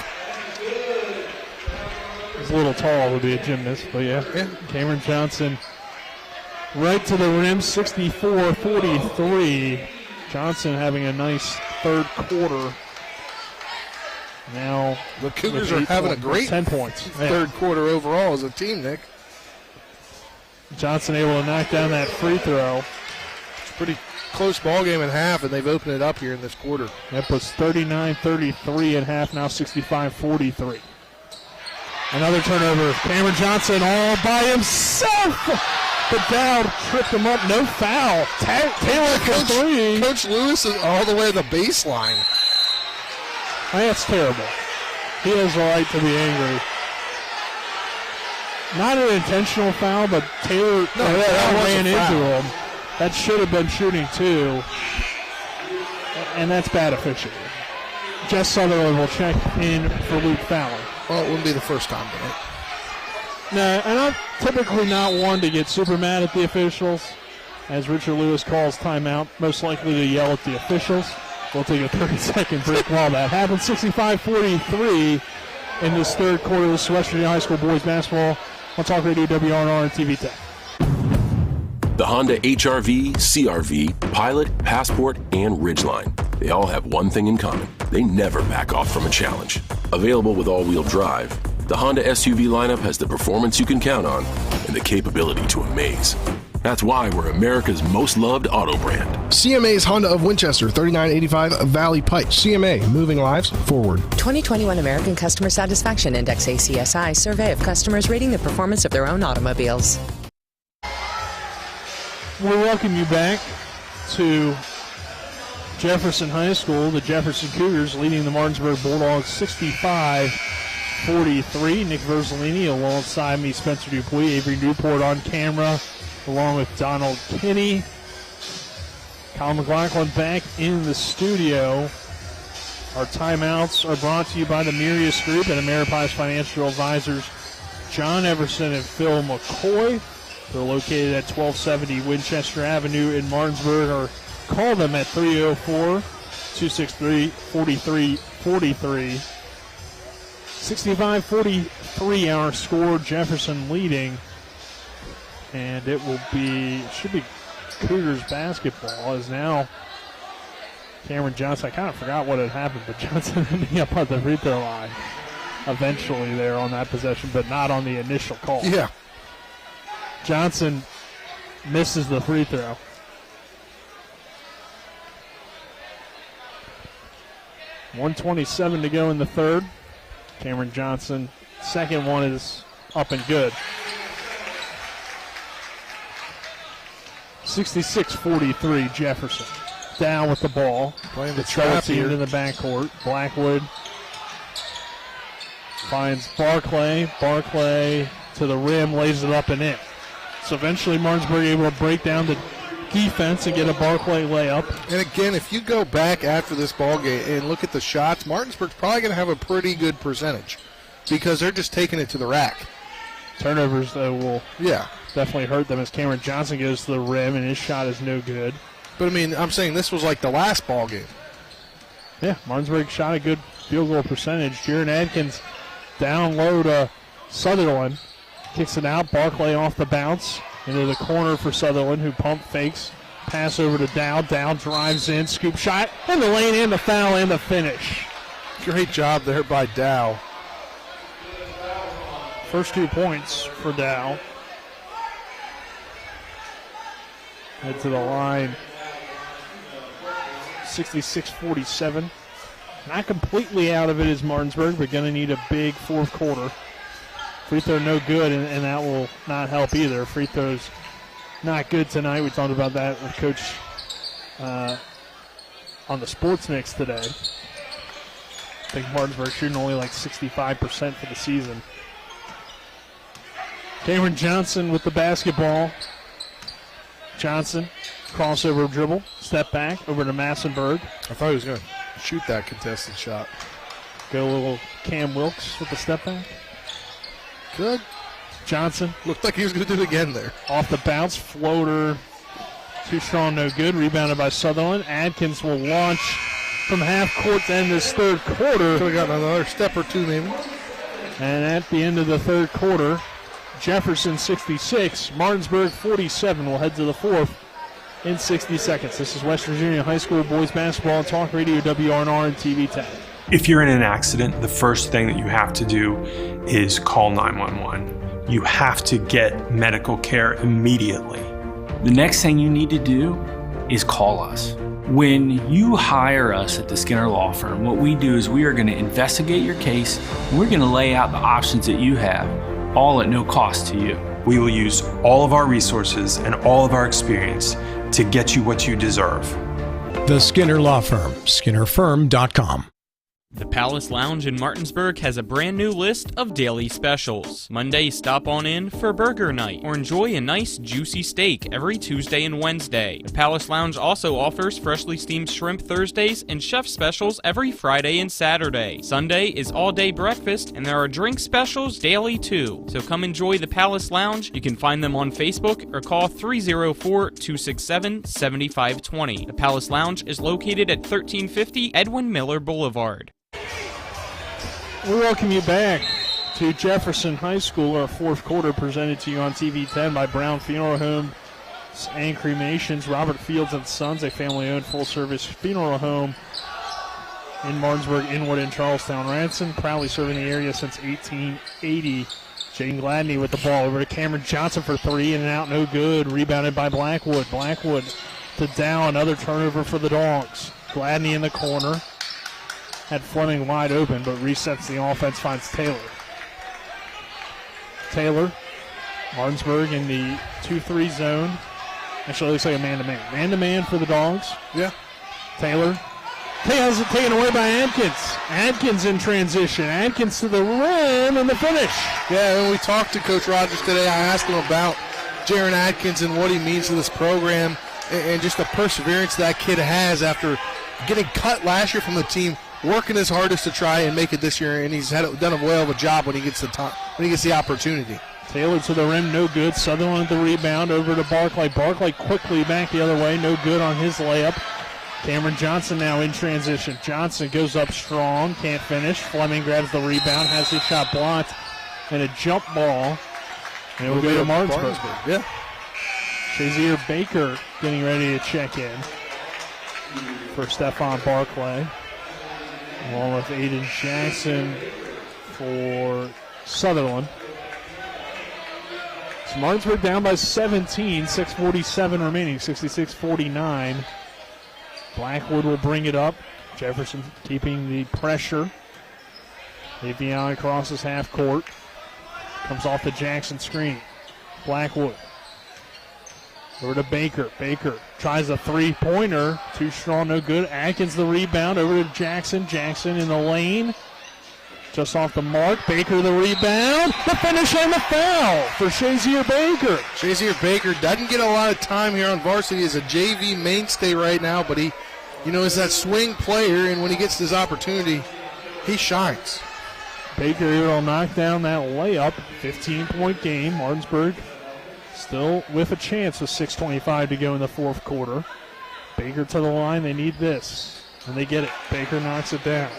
He's a little tall to be a gymnast, but yeah. Cameron Johnson right to the rim, 64-43. Johnson having a nice third quarter. Now the Cougars are having a great 10 points. Third quarter overall as a team, Nick. Johnson able to knock down that free throw. It's a pretty close ball game at half, and they've opened it up here in this quarter. That puts 39-33 at half, now 65-43. Another turnover. Cameron Johnson all by himself. The Dowd tripped him up. No foul. Taylor for 3. Coach Lewis is all the way to the baseline. That's terrible. He has a right to be angry. Not an intentional foul, but Taylor ran into him. That should have been shooting 2. And that's bad officiating. Jess Sutherland will check in for Luke Fowler. Well, it wouldn't be the first time tonight. No, and I'm typically not one to get super mad at the officials. As Richard Lewis calls timeout, most likely to yell at the officials. We'll take a 30-second break while that happens. 65-43 in this third quarter. This is West Virginia High School boys basketball on Talk Radio, WRNR, and TV 10. The Honda HR-V, CR-V, Pilot, Passport, and Ridgeline. They all have one thing in common. They never back off from a challenge. Available with all-wheel drive, the Honda SUV lineup has the performance you can count on and the capability to amaze. That's why we're America's most loved auto brand. CMA's Honda of Winchester, 3985 Valley Pike. CMA, moving lives forward. 2021 American Customer Satisfaction Index ACSI survey of customers rating the performance of their own automobiles. We welcome you back to Jefferson High School. The Jefferson Cougars leading the Martinsburg Bulldogs 65-43. Nick Verzolini alongside me, Spencer Dupuis, Avery Newport on camera, along with Donald Kinney. Colin McLaughlin back in the studio. Our timeouts are brought to you by the Mirius Group and Ameriprise Financial Advisors John Everson and Phil McCoy. They're located at 1270 Winchester Avenue in Martinsburg, or call them at 304-263-4343. 65-43 our score, Jefferson leading. And should be Cougars basketball, as now Cameron Johnson, I kind of forgot what had happened, but Johnson ending up on the free throw line eventually there on that possession, but not on the initial call. Yeah. Johnson misses the free throw. .127 to go in the third. Cameron Johnson, second one is up and good. 66-43 Jefferson. Down with the ball. Playing the trap here in the backcourt. Blackwood finds Barclay. Barclay to the rim, lays it up and in. So eventually Martinsburg able to break down the defense and get a Barclay layup. And again, if you go back after this ball game and look at the shots, Martinsburg's probably going to have a pretty good percentage because they're just taking it to the rack. Turnovers, though, will definitely hurt them as Cameron Johnson goes to the rim and his shot is no good. But, I mean, I'm saying this was like the last ball game. Yeah, Martinsburg shot a good field goal percentage. Jaron Adkins down low to Sutherland. Kicks it out. Barclay off the bounce into the corner for Sutherland, who pump fakes. Pass over to Dow. Dow drives in. Scoop shot. And the lane and the foul and the finish. Great job there by Dow. First 2 points for Dow. Head to the line. 66-47. Not completely out of it is Martinsburg, but going to need a big fourth quarter. Free throw no good, and that will not help either. Free throws not good tonight. We talked about that with Coach on the Sports Mix today. I think Martinsburg shooting only like 65% for the season. Cameron Johnson with the basketball. Johnson, crossover dribble, step back over to Massenberg. I thought he was going to shoot that contested shot. Go a little Cam Wilkes with the step back. Good. Johnson. Looked like he was going to do it again there. Off the bounce, floater. Too strong, no good. Rebounded by Sutherland. Adkins will launch from half court to end this third quarter. Could have gotten another step or two maybe. And at the end of the third quarter, Jefferson 66, Martinsburg 47. We'll head to the fourth in 60 seconds. This is West Virginia High School boys basketball on Talk Radio, WRNR, and TV 10. If you're in an accident, the first thing that you have to do is call 911. You have to get medical care immediately. The next thing you need to do is call us. When you hire us at the Skinner Law Firm, what we do is we are going to investigate your case, and we're going to lay out the options that you have, all at no cost to you. We will use all of our resources and all of our experience to get you what you deserve. The Skinner Law Firm, SkinnerFirm.com. The Palace Lounge in Martinsburg has a brand new list of daily specials. Monday, stop on in for burger night or enjoy a nice juicy steak every Tuesday and Wednesday. The Palace Lounge also offers freshly steamed shrimp Thursdays and chef specials every Friday and Saturday. Sunday is all-day breakfast and there are drink specials daily too. So come enjoy the Palace Lounge. You can find them on Facebook or call 304-267-7520. The Palace Lounge is located at 1350 Edwin Miller Boulevard. We welcome you back to Jefferson High School. Our fourth quarter presented to you on TV 10 by Brown Funeral Home, and Cremations. Robert Fields and Sons, a family-owned full-service funeral home in Martinsburg, Inwood, and Charlestown. Ranson proudly serving the area since 1880. Jaden Gladney with the ball over to Cameron Johnson for three, in and out, no good. Rebounded by Blackwood. Blackwood to Dow, another turnover for the Dogs. Gladney in the corner. Had Fleming wide open, but resets the offense, finds Taylor. Taylor, Martinsburg in the 2-3 zone. Actually, it looks like a man-to-man. Man-to-man for the Dogs. Yeah. Taylor. Has it taken away by Adkins. Adkins in transition. Adkins to the rim and the finish. Yeah, when we talked to Coach Rogers today, I asked him about Jaron Adkins and what he means to this program and just the perseverance that kid has after getting cut last year from the team, working his hardest to try and make it this year, and he's done a well of a job when he gets the opportunity. Taylor to the rim, no good. Sutherland at the rebound, over to Barclay. Barclay quickly back the other way, no good on his layup. Cameron Johnson now in transition. Johnson goes up strong, can't finish. Fleming grabs the rebound, has his shot blocked, and a jump ball. And it will go to Martinsburg. Yeah. Shazier Baker getting ready to check in for Stephon Barclay, along with Aiden Jackson for Sutherland. So Martinsburg down by 17, 6:47 remaining, 66-49. Blackwood will bring it up. Jefferson keeping the pressure. Avion crosses half court. Comes off the Jackson screen. Blackwood. Over to Baker. Baker tries a three-pointer. Too strong, no good. Atkins the rebound. Over to Jackson. Jackson in the lane. Just off the mark. Baker the rebound. The finish and the foul for Shazier Baker. Shazier Baker doesn't get a lot of time here on varsity as a JV mainstay right now, but he, is that swing player, and when he gets his opportunity, he shines. Baker will knock down that layup. 15-point game. Martinsburg still with a chance with 6:25 to go in the fourth quarter. Baker to the line. They need this, and they get it. Baker knocks it down.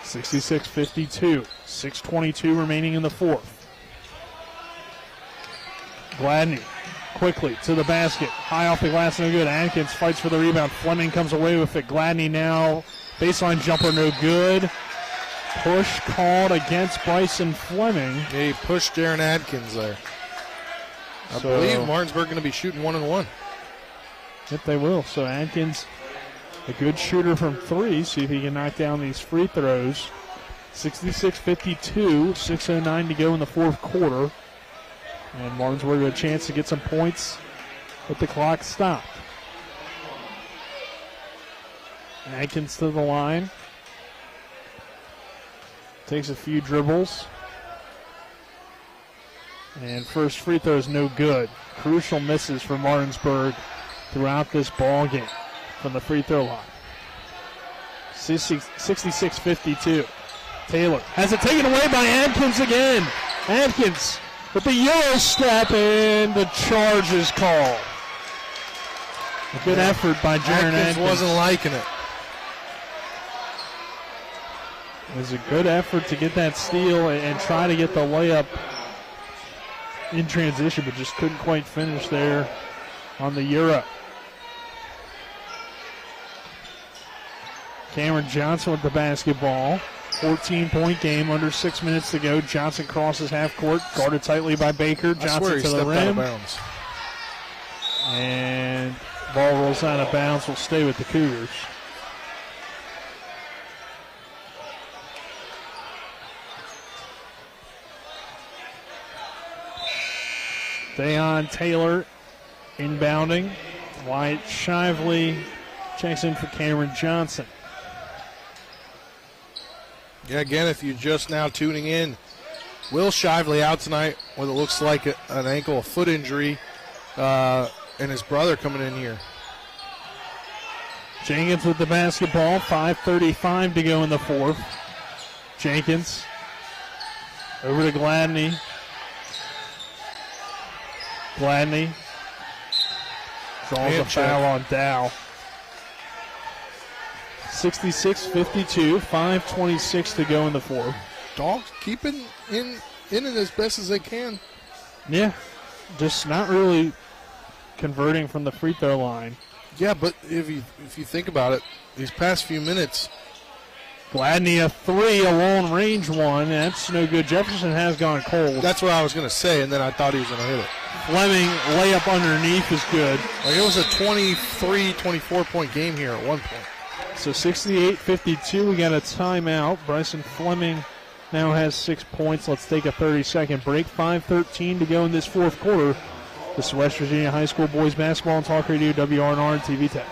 66-52. 6:22 remaining in the fourth. Gladney quickly to the basket. High off the glass, no good. Atkins fights for the rebound. Fleming comes away with it. Gladney now. Baseline jumper, no good. Push called against Bryson Fleming. Yeah, he pushed Jaron Adkins there. I believe Martinsburg going to be shooting 1-1. Yep, they will. So Adkins, a good shooter from three. See if he can knock down these free throws. 66-52, 6:09 to go in the fourth quarter. And Martinsburg with a chance to get some points with the clock stopped. Adkins to the line. Takes a few dribbles. And first free throw is no good. Crucial misses for Martinsburg throughout this ball game from the free throw line. 66-52. Taylor has it taken away by Adkins again. Adkins with the Euro step, and the charge is called. A good effort by Jaron Adkins. Wasn't liking it. It was a good effort to get that steal and try to get the layup in transition, but just couldn't quite finish there on the Euro. Cameron Johnson with the basketball. 14-point game, under 6 minutes to go. Johnson crosses half court, guarded tightly by Baker. Johnson to the rim. Out of bounds. And ball rolls out of bounds, will stay with the Cougars. Dayon Taylor inbounding. Wyatt Shively checks in for Cameron Johnson. Yeah, again, if you're just now tuning in, Will Shively out tonight with it looks like an ankle, a foot injury, and his brother coming in here. Jenkins with the basketball, 5:35 to go in the fourth. Jenkins over to Gladney. Gladney draws a foul on Dow. 66-52, 5:26 to go in the fourth. Dogs keeping in it as best as they can. Yeah. just not really converting from the free throw line. Yeah, but if you think about it, these past few minutes, Gladney a three, a long range one. That's no good. Jefferson has gone cold. That's what I was going to say, and then I thought he was going to hit it. Fleming layup underneath is good. Like it was a 23, 24-point game here at one point. So 68-52, we got a timeout. Bryson Fleming now has 6 points. Let's take a 30-second break. 5:13 to go in this fourth quarter. This is West Virginia High School boys basketball and talk radio, WRNR and TV Tech.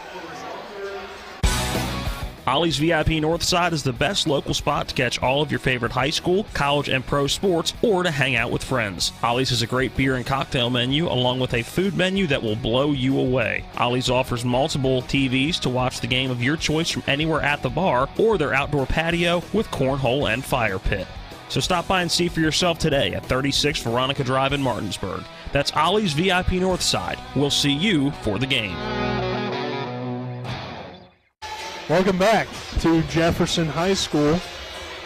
Ollie's VIP Northside is the best local spot to catch all of your favorite high school, college, and pro sports, or to hang out with friends. Ollie's has a great beer and cocktail menu, along with a food menu that will blow you away. Ollie's offers multiple TVs to watch the game of your choice from anywhere at the bar, or their outdoor patio with cornhole and fire pit. So stop by and see for yourself today at 36 Veronica Drive in Martinsburg. That's Ollie's VIP Northside. We'll see you for the game. Welcome back to Jefferson High School.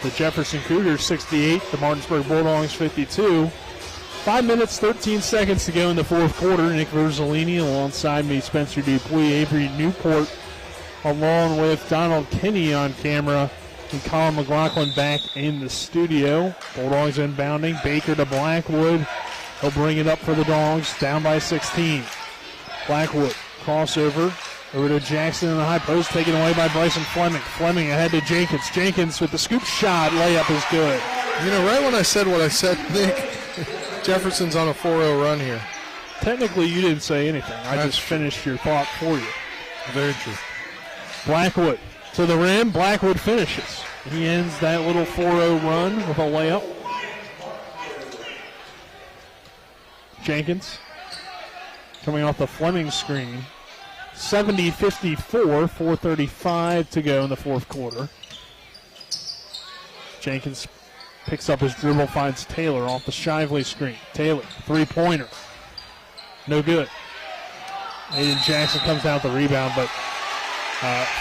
The Jefferson Cougars 68, the Martinsburg Bulldogs 52. 5 minutes, 13 seconds to go in the fourth quarter. Nick Verzolini alongside me, Spencer Dupuis, Avery Newport, along with Donald Kinney on camera, and Colin McLaughlin back in the studio. Bulldogs inbounding. Baker to Blackwood. He'll bring it up for the Dogs, down by 16. Blackwood, crossover. Over to Jackson in the high post, taken away by Bryson Fleming. Fleming ahead to Jenkins. Jenkins with the scoop shot. Layup is good. You know, right when I said what I said, Nick, Jefferson's on a 4-0 run here. Technically, you didn't say anything. I just finished your thought for you. Very true. Blackwood to the rim. Blackwood finishes. He ends that little 4-0 run with a layup. Jenkins coming off the Fleming screen. 70-54, 4:35 to go in the fourth quarter. Jenkins picks up his dribble, finds Taylor off the Shively screen. Taylor, three-pointer. No good. Aiden Jackson comes out the rebound, but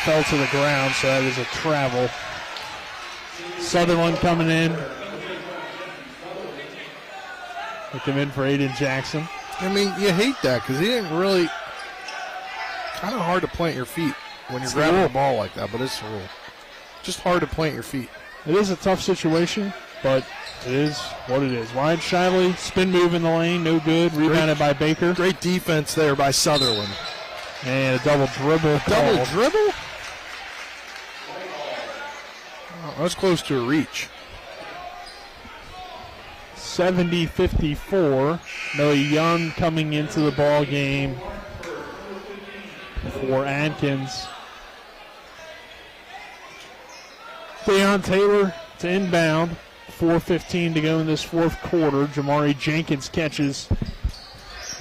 fell to the ground, so that is a travel. Sutherland coming in. They come in for Aiden Jackson. I mean, you hate that because he didn't really... Kind of hard to plant your feet when you're grabbing the ball like that, but it's a rule. Just hard to plant your feet. It is a tough situation, but it is what it is. Ryan Shively, spin move in the lane, no good. Rebounded by Baker. Great defense there by Sutherland. And a double dribble. Double dribble? Oh, that was close to a reach. 70-54. Noah Young coming into the ball game for Adkins. Deion Taylor to inbound. 4:15 to go in this fourth quarter. Jamari Jenkins catches,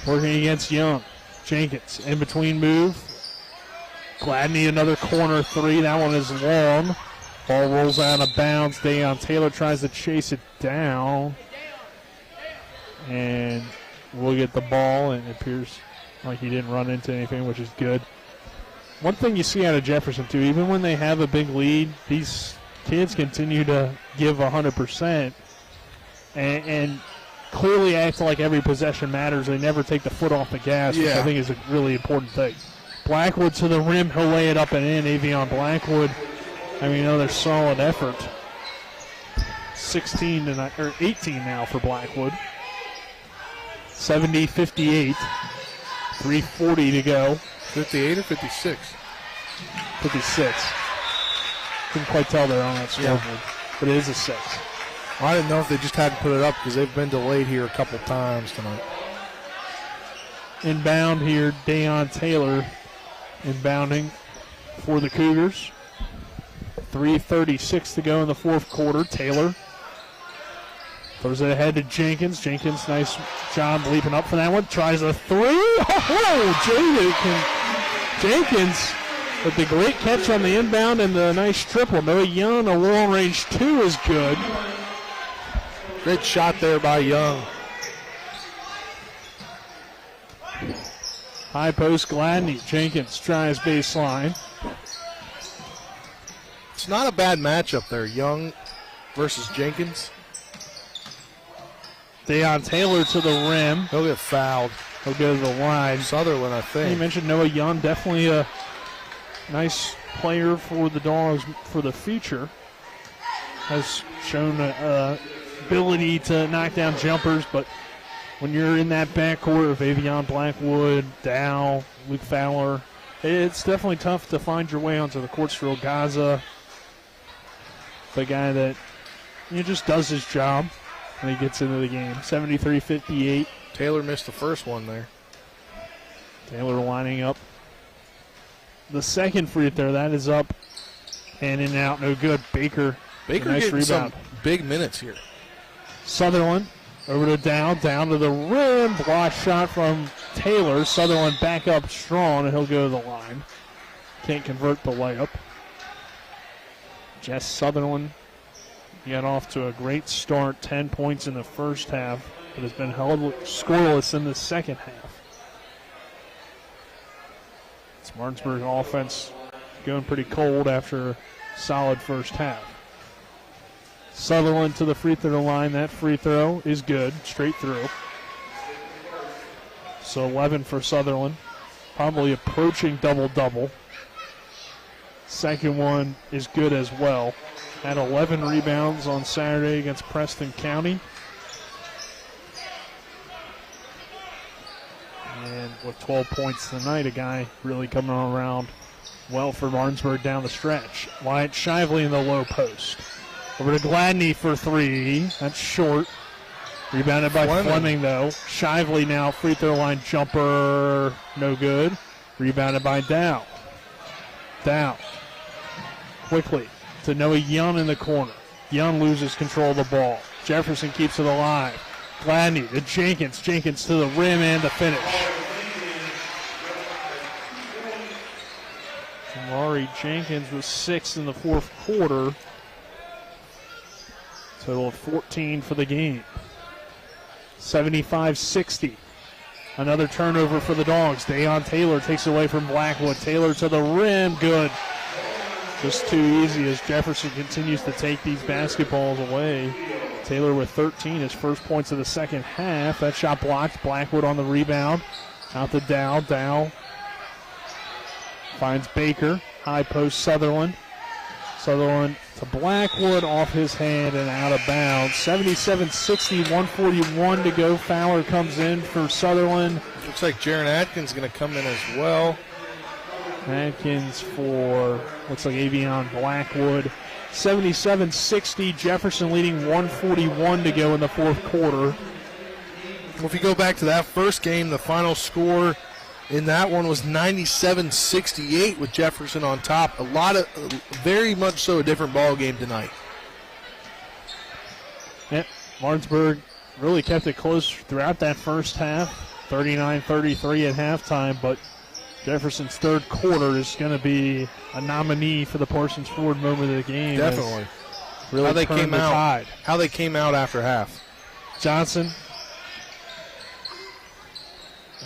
working against Young. Jenkins in between move. Gladney another corner three. That one is long. Ball rolls out of bounds. Deion Taylor tries to chase it down. And we'll get the ball, and it appears like he didn't run into anything, which is good. One thing you see out of Jefferson, too, even when they have a big lead, these kids continue to give 100% and clearly act like every possession matters. They never take the foot off the gas, which I think is a really important thing. Blackwood to the rim. He'll lay it up and in. Avion Blackwood, I mean, another solid effort. 18 now for Blackwood. 70-58. 3:40 to go. 58 or 56? 56. Couldn't quite tell there on that scoreboard, but it is a 6. I didn't know if they just hadn't put it up because they've been delayed here a couple times tonight. Inbound here, Deion Taylor inbounding for the Cougars. 3:36 to go in the fourth quarter. Taylor throws it ahead to Jenkins. Jenkins, nice job leaping up for that one. Tries a three. Oh, Jenkins with the great catch on the inbound and the nice triple. Noah Young, a long range two is good. Great shot there by Young. High post, Gladney. Jenkins tries baseline. It's not a bad matchup there, Young versus Jenkins. Deion Taylor to the rim. He'll get fouled. He'll go to the line. Sutherland, I think. You mentioned Noah Young, definitely a nice player for the Dogs for the future. Has shown ability to knock down jumpers, but when you're in that backcourt of Avion Blackwood, Dow, Luke Fowler, it's definitely tough to find your way onto the court. Cyril Gaza, the guy that just does his job when he gets into the game. 73-58. Taylor missed the first one there. Taylor lining up the second free throw. That is up and in and out. No good. Baker nice getting rebound. some big minutes here. Sutherland over to down to the rim. Block shot from Taylor. Sutherland back up strong, and he'll go to the line. Can't convert the layup. Jess Sutherland got off to a great start. 10 points in the first half, but has been held scoreless in the second half. It's Martinsburg offense going pretty cold after a solid first half. Sutherland to the free throw line. That free throw is good, straight through. So 11 for Sutherland. Probably approaching double-double. Second one is good as well. Had 11 rebounds on Saturday against Preston County. And with 12 points tonight, a guy really coming around well for Martinsburg down the stretch. Wyatt Shively in the low post. Over to Gladney for three. That's short. Rebounded by Fleming, though. Shively now, free throw line jumper, no good. Rebounded by Dow. Dow. Quickly to Noah Young in the corner. Young loses control of the ball. Jefferson keeps it alive. Gladney to Jenkins. Jenkins to the rim and the finish. Laurie Jenkins was 6 in the fourth quarter. Total of 14 for the game. 75-60. Another turnover for the Dogs. Deion Taylor takes it away from Blackwood. Taylor to the rim. Good. Just too easy as Jefferson continues to take these basketballs away. Taylor with 13, his first points of the second half. That shot blocked. Blackwood on the rebound. Out to Dow. Dow finds Baker. High post Sutherland. Sutherland to Blackwood, off his hand and out of bounds. 77-60, 1:41 to go. Fowler comes in for Sutherland. Looks like Jaron Atkins going to come in as well. Atkins for, looks like Avion Blackwood. 77-60, Jefferson leading 1:41 to go in the fourth quarter. Well, if you go back to that first game, the final score in that one was 97-68 with Jefferson on top. Very much so a different ball game tonight. Yep, Martinsburg really kept it close throughout that first half. 39-33 at halftime, but Jefferson's third quarter is going to be a nominee for the Parsons Ford moment of the game. Definitely. Really how they came out. How they came out after half. Johnson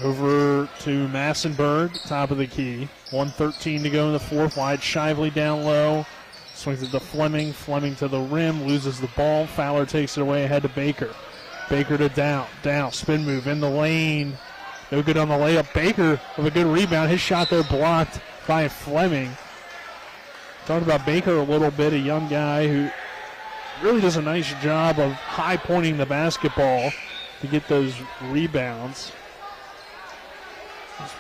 over to Massenberg, top of the key. 1:13 to go in the fourth. Wyatt Shively down low. Swings it to Fleming. Fleming to the rim. Loses the ball. Fowler takes it away ahead to Baker. Baker to Dow. Dow, spin move in the lane. No good on the layup. Baker with a good rebound. His shot there blocked by Fleming. Talked about Baker a little bit, a young guy who really does a nice job of high pointing the basketball to get those rebounds.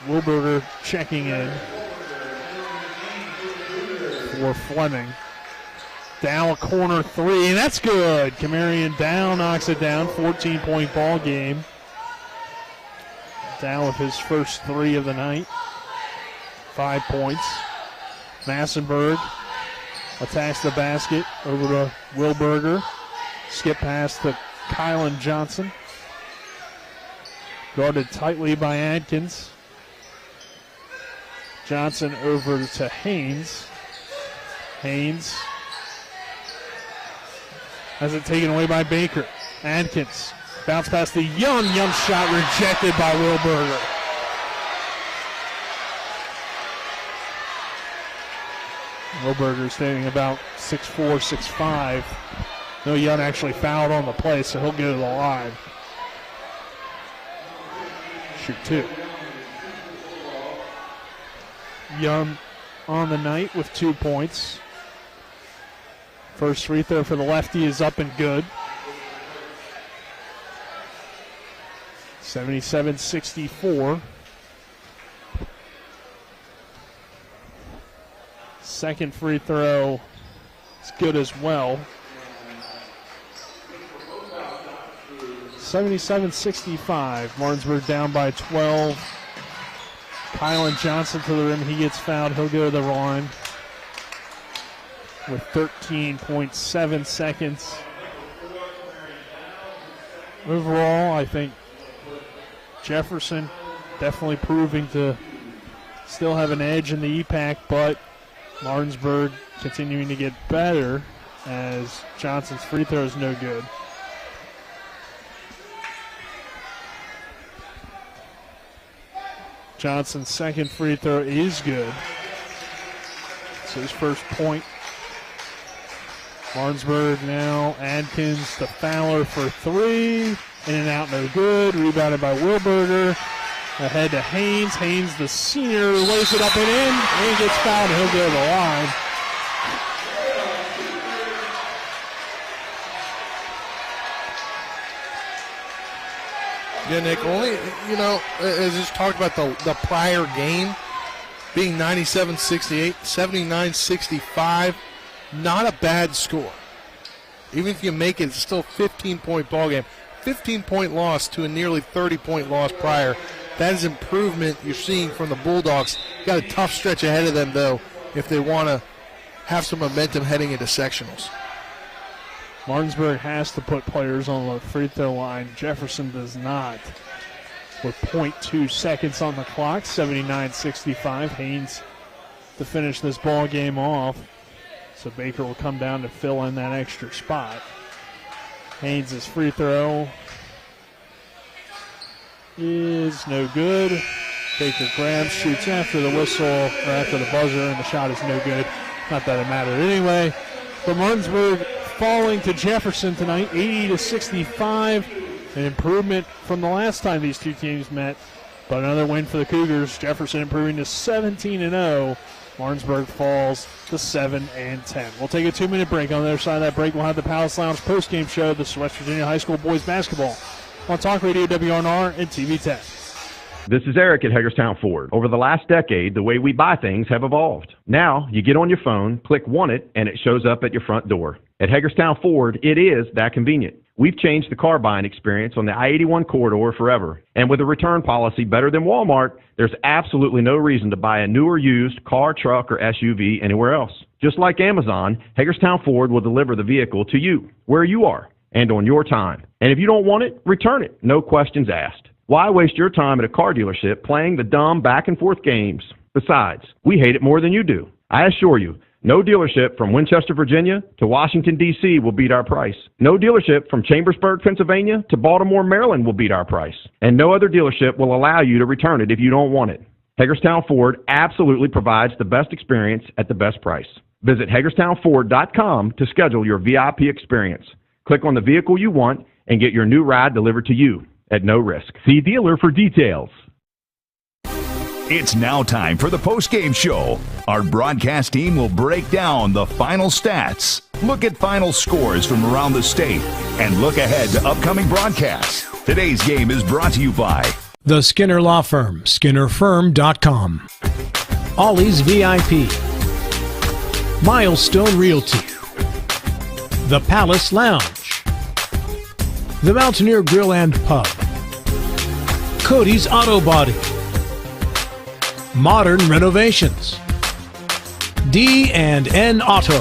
Wilberger checking in for Fleming. Dow, corner three, and that's good. Camarion Dow knocks it down. 14-point ball game. Dow with his first three of the night. 5 points. Massenberg attacks the basket over to Wilberger. Skip pass to Kylan Johnson. Guarded tightly by Adkins. Johnson over to Haynes. Haynes has it taken away by Baker. Adkins bounce pass to Young. Young shot rejected by Wilberger. Wilberger standing about 6'4", 6'5". No, Young actually fouled on the play, so he'll go to the line. shoot 2. Young on the night with 2 points. First free throw for the lefty is up and good. 77-64. Second free throw is good as well. 77-65. Martinsburg down by 12. Kylan Johnson to the rim. He gets fouled. He'll go to the line with 13.7 seconds. Overall, I think Jefferson definitely proving to still have an edge in the EPAC, but Martinsburg continuing to get better as Johnson's free throw is no good. Johnson's second free throw is good. It's his first point. Martinsburg now. Adkins to Fowler for 3. In and out, no good. Rebounded by Wilberger. Ahead to Haynes. Haynes, the senior, lays it up and in. And gets fouled. He'll go to the line. Yeah, Nick, only, as just talked about the prior game being 97-68, 79-65, not a bad score. Even if you make it, it's still a 15-point ball game. 15-point loss to a nearly 30-point loss prior. That is improvement you're seeing from the Bulldogs. Got a tough stretch ahead of them, though, if they want to have some momentum heading into sectionals. Martinsburg has to put players on the free throw line. Jefferson does not. With 0.2 seconds on the clock, 79-65. Haynes to finish this ball game off. So Baker will come down to fill in that extra spot. Haynes' free throw is no good. Baker grabs, shoots after the whistle, or after the buzzer, and the shot is no good. Not that it mattered anyway. But Martinsburg falling to Jefferson tonight, 80-65. An improvement from the last time these two teams met. But another win for the Cougars. Jefferson improving to 17-0. Martinsburg falls to 7-10. We'll take a 2-minute break. On the other side of that break, we'll have the Palace Lounge postgame show. This is West Virginia High School boys basketball on Talk Radio WRNR and TV 10. This is Eric at Hagerstown Ford. Over the last decade, the way we buy things have evolved. Now, you get on your phone, click Want It, and it shows up at your front door. At Hagerstown Ford, it is that convenient. We've changed the car buying experience on the I-81 corridor forever. And with a return policy better than Walmart, there's absolutely no reason to buy a new or used car, truck, or SUV anywhere else. Just like Amazon, Hagerstown Ford will deliver the vehicle to you, where you are, and on your time. And if you don't want it, return it. No questions asked. Why waste your time at a car dealership playing the dumb back-and-forth games? Besides, we hate it more than you do. I assure you, no dealership from Winchester, Virginia to Washington, D.C. will beat our price. No dealership from Chambersburg, Pennsylvania to Baltimore, Maryland will beat our price. And no other dealership will allow you to return it if you don't want it. Hagerstown Ford absolutely provides the best experience at the best price. Visit HagerstownFord.com to schedule your VIP experience. Click on the vehicle you want and get your new ride delivered to you at no risk. See dealer for details. It's now time for the postgame show. Our broadcast team will break down the final stats, look at final scores from around the state, and look ahead to upcoming broadcasts. Today's game is brought to you by The Skinner Law Firm, SkinnerFirm.com. Ollie's VIP. Milestone Realty. The Palace Lounge. The Mountaineer Grill and Pub. Cody's Auto Body. Modern Renovations. D&N Auto.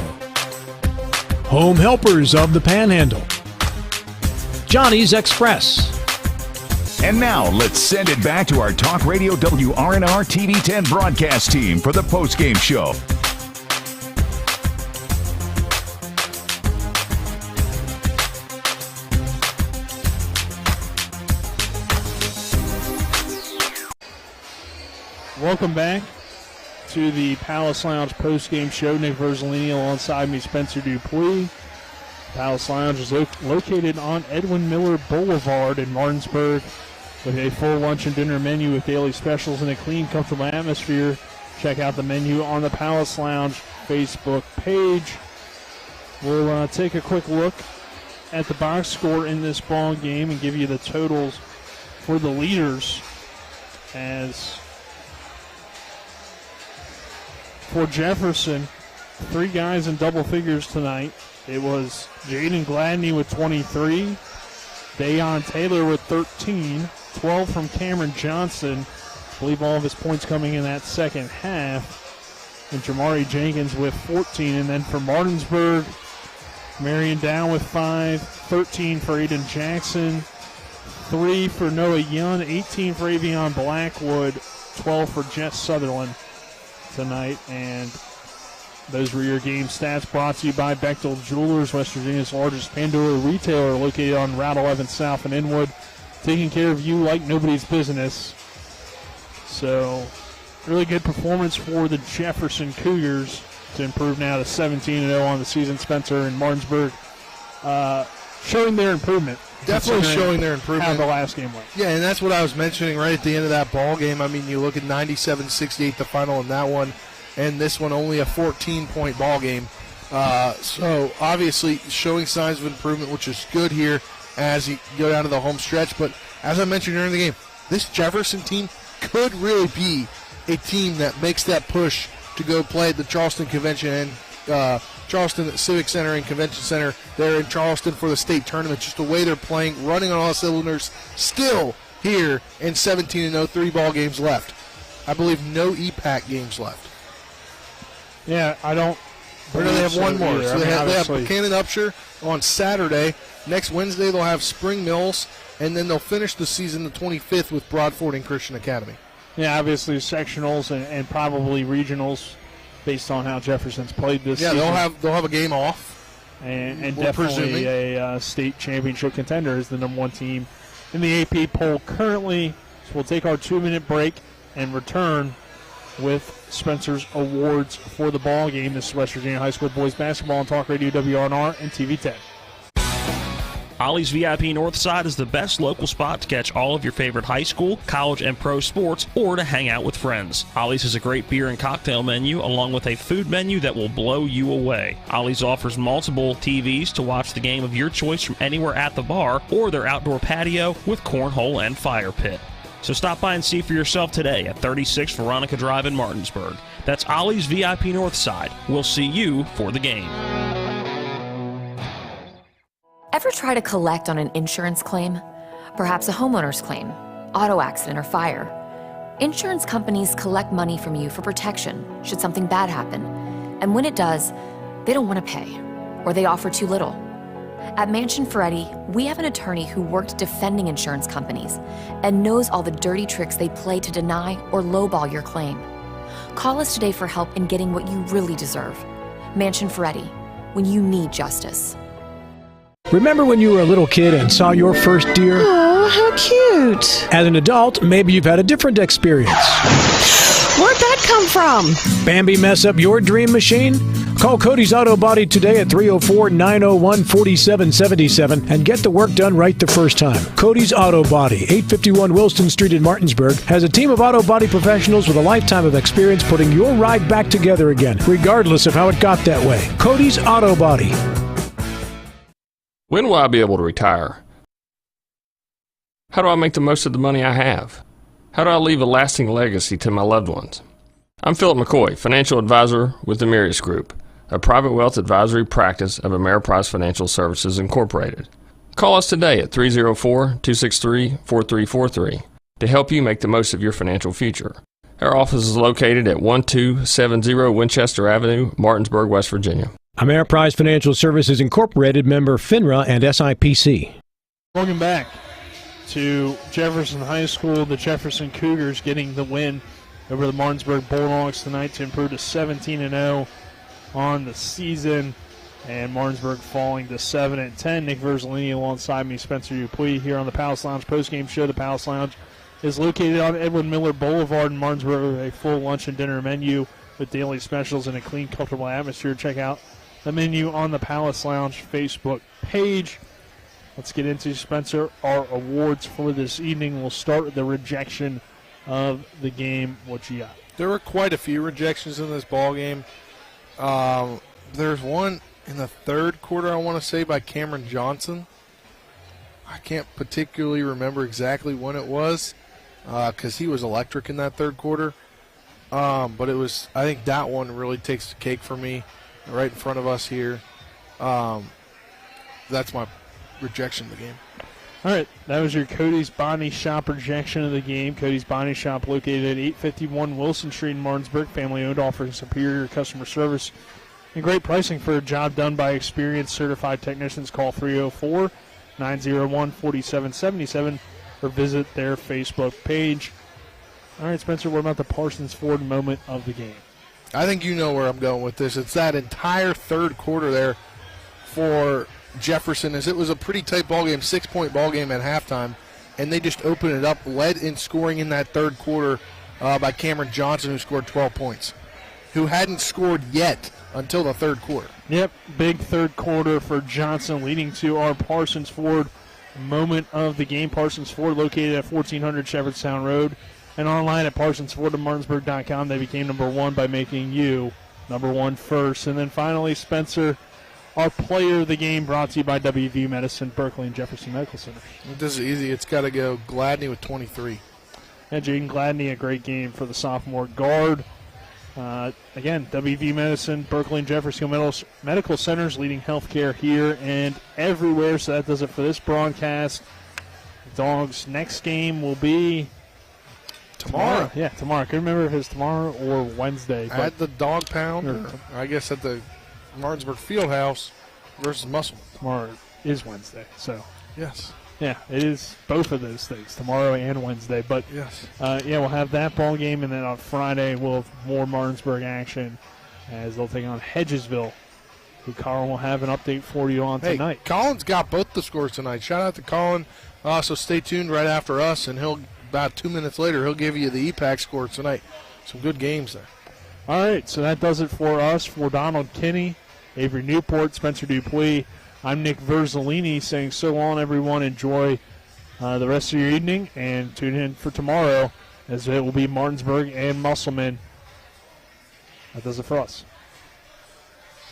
Home Helpers of the Panhandle. Johnny's Express. And now let's send it back to our Talk Radio WRNR TV 10 broadcast team for the postgame show. Welcome back to the Palace Lounge post-game show. Nick Verzolini alongside me, Spencer Dupuis. Palace Lounge is located on Edwin Miller Boulevard in Martinsburg. with a full lunch and dinner menu with daily specials and a clean, comfortable atmosphere. Check out the menu on the Palace Lounge Facebook page. We'll take a quick look at the box score in this ball game and give you the totals for the leaders. As for Jefferson, 3 guys in double figures tonight. It was Jaden Gladney with 23, Dayon Taylor with 13, 12 from Cameron Johnson. I believe all of his points coming in that second half. And Jamari Jenkins with 14. And then for Martinsburg, Marion Down with 5, 13 for Aiden Jackson, 3 for Noah Young, 18 for Avion Blackwood, 12 for Jess Sutherland tonight. And those were your game stats brought to you by Bechtel Jewelers, West Virginia's largest Pandora retailer, located on Route 11 South in Inwood, taking care of you like nobody's business. So, really good performance for the Jefferson Cougars to improve now to 17-0 on the season. Spencer and Martinsburg showing their improvement. Definitely showing their improvement. How the last game went. Yeah, and that's what I was mentioning right at the end of that ball game. I mean, you look at 97-68 the final in that one, and this one only a 14-point ball game. So obviously showing signs of improvement, which is good here as you go down to the home stretch. But as I mentioned during the game, this Jefferson team could really be a team that makes that push to go play at the Charleston Convention and Charleston Civic Center and Convention Center there in Charleston for the state tournament. Just the way they're playing, running on all cylinders, still here in 17-0, 3 ball games left. I believe no EPAC games left. Yeah, I don't. Or do they have one more? Either. So they have Buchanan Upshur on Saturday. Next Wednesday they'll have Spring Mills, and then they'll finish the season the 25th with Broadford and Christian Academy. Yeah, obviously sectionals and probably regionals based on how Jefferson's played this season. Yeah, they'll have a game off. And definitely a state championship contender is the number 1 team in the AP poll currently. So we'll take our 2-minute break and return with Spencer's awards for the ball game. This is West Virginia High School Boys Basketball on Talk Radio WRNR and TV 10. Ollie's VIP Northside is the best local spot to catch all of your favorite high school, college, and pro sports, or to hang out with friends. Ollie's has a great beer and cocktail menu, along with a food menu that will blow you away. Ollie's offers multiple TVs to watch the game of your choice from anywhere at the bar or their outdoor patio with cornhole and fire pit. So stop by and see for yourself today at 36 Veronica Drive in Martinsburg. That's Ollie's VIP Northside. We'll see you for the game. Ever try to collect on an insurance claim? Perhaps a homeowner's claim, auto accident, or fire. Insurance companies collect money from you for protection should something bad happen. And when it does, they don't want to pay, or they offer too little. At Mansion Ferretti, we have an attorney who worked defending insurance companies and knows all the dirty tricks they play to deny or lowball your claim. Call us today for help in getting what you really deserve. Mansion Ferretti, when you need justice. Remember when you were a little kid and saw your first deer? Oh, how cute. As an adult, maybe you've had a different experience. Where'd that come from? Bambi mess up your dream machine? Call Cody's Auto Body today at 304-901-4777 and get the work done right the first time. Cody's Auto Body, 851 Wilston Street in Martinsburg, has a team of auto body professionals with a lifetime of experience putting your ride back together again, regardless of how it got that way. Cody's Auto Body. When will I be able to retire? How do I make the most of the money I have? How do I leave a lasting legacy to my loved ones? I'm Philip McCoy, financial advisor with the Mirius Group, a private wealth advisory practice of Ameriprise Financial Services Incorporated. Call us today at 304-263-4343 to help you make the most of your financial future. Our office is located at 1270 Winchester Avenue, Martinsburg, West Virginia. Ameriprise Financial Services Incorporated, member FINRA and SIPC. Welcome back to Jefferson High School. The Jefferson Cougars getting the win over the Martinsburg Bulldogs tonight to improve to 17-0 on the season. And Martinsburg falling to 7-10. Nick Verzolini alongside me, Spencer Dupuis, here on the Palace Lounge postgame show. The Palace Lounge is located on Edwin Miller Boulevard in Martinsburg with a full lunch and dinner menu with daily specials and a clean, comfortable atmosphere. Check out the menu on the Palace Lounge Facebook page. let's get into, Spencer, our awards for this evening. We'll start with the rejection of the game. What you got? There were quite a few rejections in this ball game. There's one in the third quarter, I want to say, by Cameron Johnson. I can't particularly remember exactly when it was because he was electric in that third quarter. But it was, I think that one really takes the cake for me right in front of us here. That's my rejection of the game. All right, that was your Cody's Body Shop rejection of the game. Cody's Body Shop, located at 851 Wilson Street in Martinsburg, family-owned, offering superior customer service and great pricing for a job done by experienced certified technicians. Call 304-901-4777 or visit their Facebook page. All right, Spencer, what about the Parsons Ford moment of the game? I think you know where I'm going with this. It's that entire third quarter there for Jefferson, as it was a pretty tight ball game, 6-point ball game at halftime, and they just opened it up, led in scoring in that third quarter by Cameron Johnson, who scored 12 points, who hadn't scored yet until the third quarter. Yep, big third quarter for Johnson, leading to our Parsons Ford moment of the game. Parsons Ford, located at 1400 Shepherdstown Road, and online at ParsonsFordofMartinsburg.com. They became number one by making you number one first. And then finally, Spencer, our player of the game, brought to you by WVU Medicine, Berkeley and Jefferson Medical Center. This is easy. It's got to go Gladney with 23. And Jaden Gladney, a great game for the sophomore guard. Again, WVU Medicine, Berkeley and Jefferson Medical Centers, leading healthcare here and everywhere. So that does it for this broadcast. Dogs' next game will be tomorrow. Yeah, tomorrow. I couldn't remember if it's tomorrow or Wednesday. At the Dog Pound, or I guess at the Martinsburg Fieldhouse versus Muscle. Tomorrow is Wednesday, so. Yes. Yeah, it is both of those things, tomorrow and Wednesday. But, yes. We'll have that ball game, and then on Friday we'll have more Martinsburg action as they'll take on Hedgesville, who Colin will have an update for you on tonight. Colin's got both the scores tonight. Shout out to Colin. So stay tuned right after us, and he'll about 2 minutes later he'll give you the EPAC scores tonight. Some good games there. All right, so that does it for us. For Donald Kinney, Avery Newport, Spencer Dupuis, I'm Nick Verzolini saying so long, everyone. Enjoy the rest of your evening, and tune in for tomorrow as it will be Martinsburg and Musselman. That does it for us.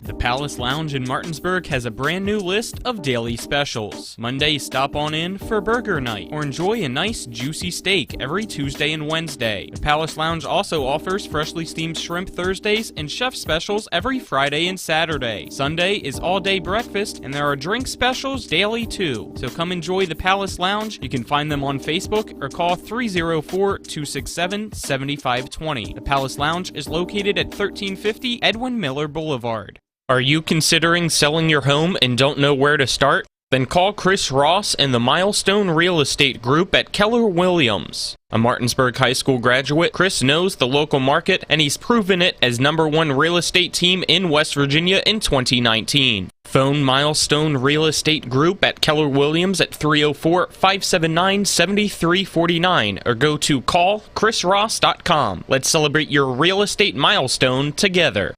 The Palace Lounge in Martinsburg has a brand new list of daily specials. Monday, stop on in for burger night or enjoy a nice juicy steak every Tuesday and Wednesday. The Palace Lounge also offers freshly steamed shrimp Thursdays and chef specials every Friday and Saturday. Sunday is all-day breakfast, and there are drink specials daily too. So come enjoy the Palace Lounge. You can find them on Facebook or call 304-267-7520. The Palace Lounge is located at 1350 Edwin Miller Boulevard. Are you considering selling your home and don't know where to start? Then call Chris Ross and the Milestone Real Estate Group at Keller Williams. A Martinsburg High School graduate, Chris knows the local market, and he's proven it as #1 real estate team in West Virginia in 2019. Phone Milestone Real Estate Group at Keller Williams at 304-579-7349 or go to callchrisross.com. Let's celebrate your real estate milestone together.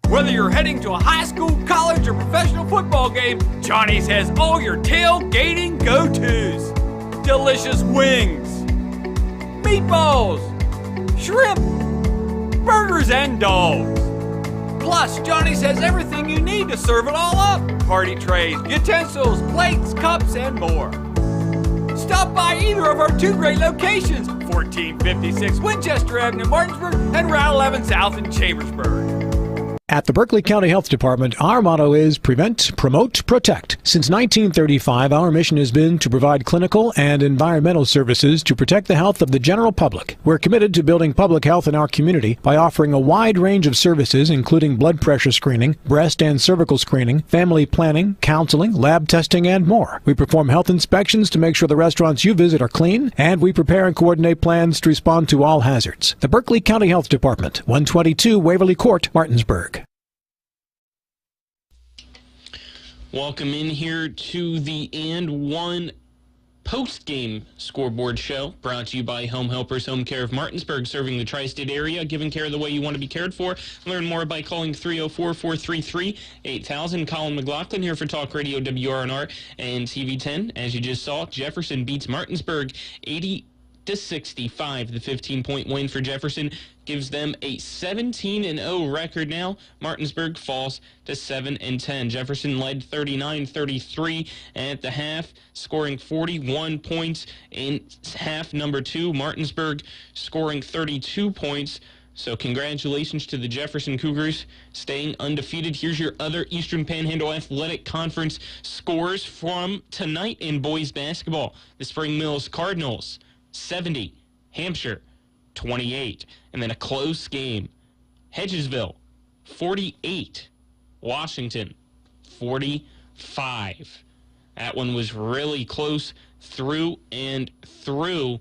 Whether you're heading to a high school, college, or professional football game, Johnny's has all your tailgating go-tos. Delicious wings, meatballs, shrimp, burgers, and dogs. Plus, Johnny's has everything you need to serve it all up. Party trays, utensils, plates, cups, and more. Stop by either of our two great locations, 1456 Winchester Avenue, Martinsburg, and Route 11 South in Chambersburg. At the Berkeley County Health Department, our motto is Prevent, Promote, Protect. Since 1935, our mission has been to provide clinical and environmental services to protect the health of the general public. We're committed to building public health in our community by offering a wide range of services, including blood pressure screening, breast and cervical screening, family planning, counseling, lab testing, and more. We perform health inspections to make sure the restaurants you visit are clean, and we prepare and coordinate plans to respond to all hazards. The Berkeley County Health Department, 122 Waverly Court, Martinsburg. Welcome in here to the end. One post-game scoreboard show brought to you by Home Helpers Home Care of Martinsburg, serving the tri-state area, giving care the way you want to be cared for. Learn more by calling 304-433-8000. Colin McLaughlin here for Talk Radio WRNR and TV10. As you just saw, Jefferson beats Martinsburg 80-65. The 15-point win for Jefferson gives them a 17-0 record now. Martinsburg falls to 7-10. Jefferson led 39-33 at the half, scoring 41 points in half number 2. Martinsburg scoring 32 points. So congratulations to the Jefferson Cougars staying undefeated. Here's your other Eastern Panhandle Athletic Conference scores from tonight in boys basketball. The Spring Mills Cardinals 70, Hampshire 28, and then a close game. Hedgesville 48, Washington 45. That one was really close through and through,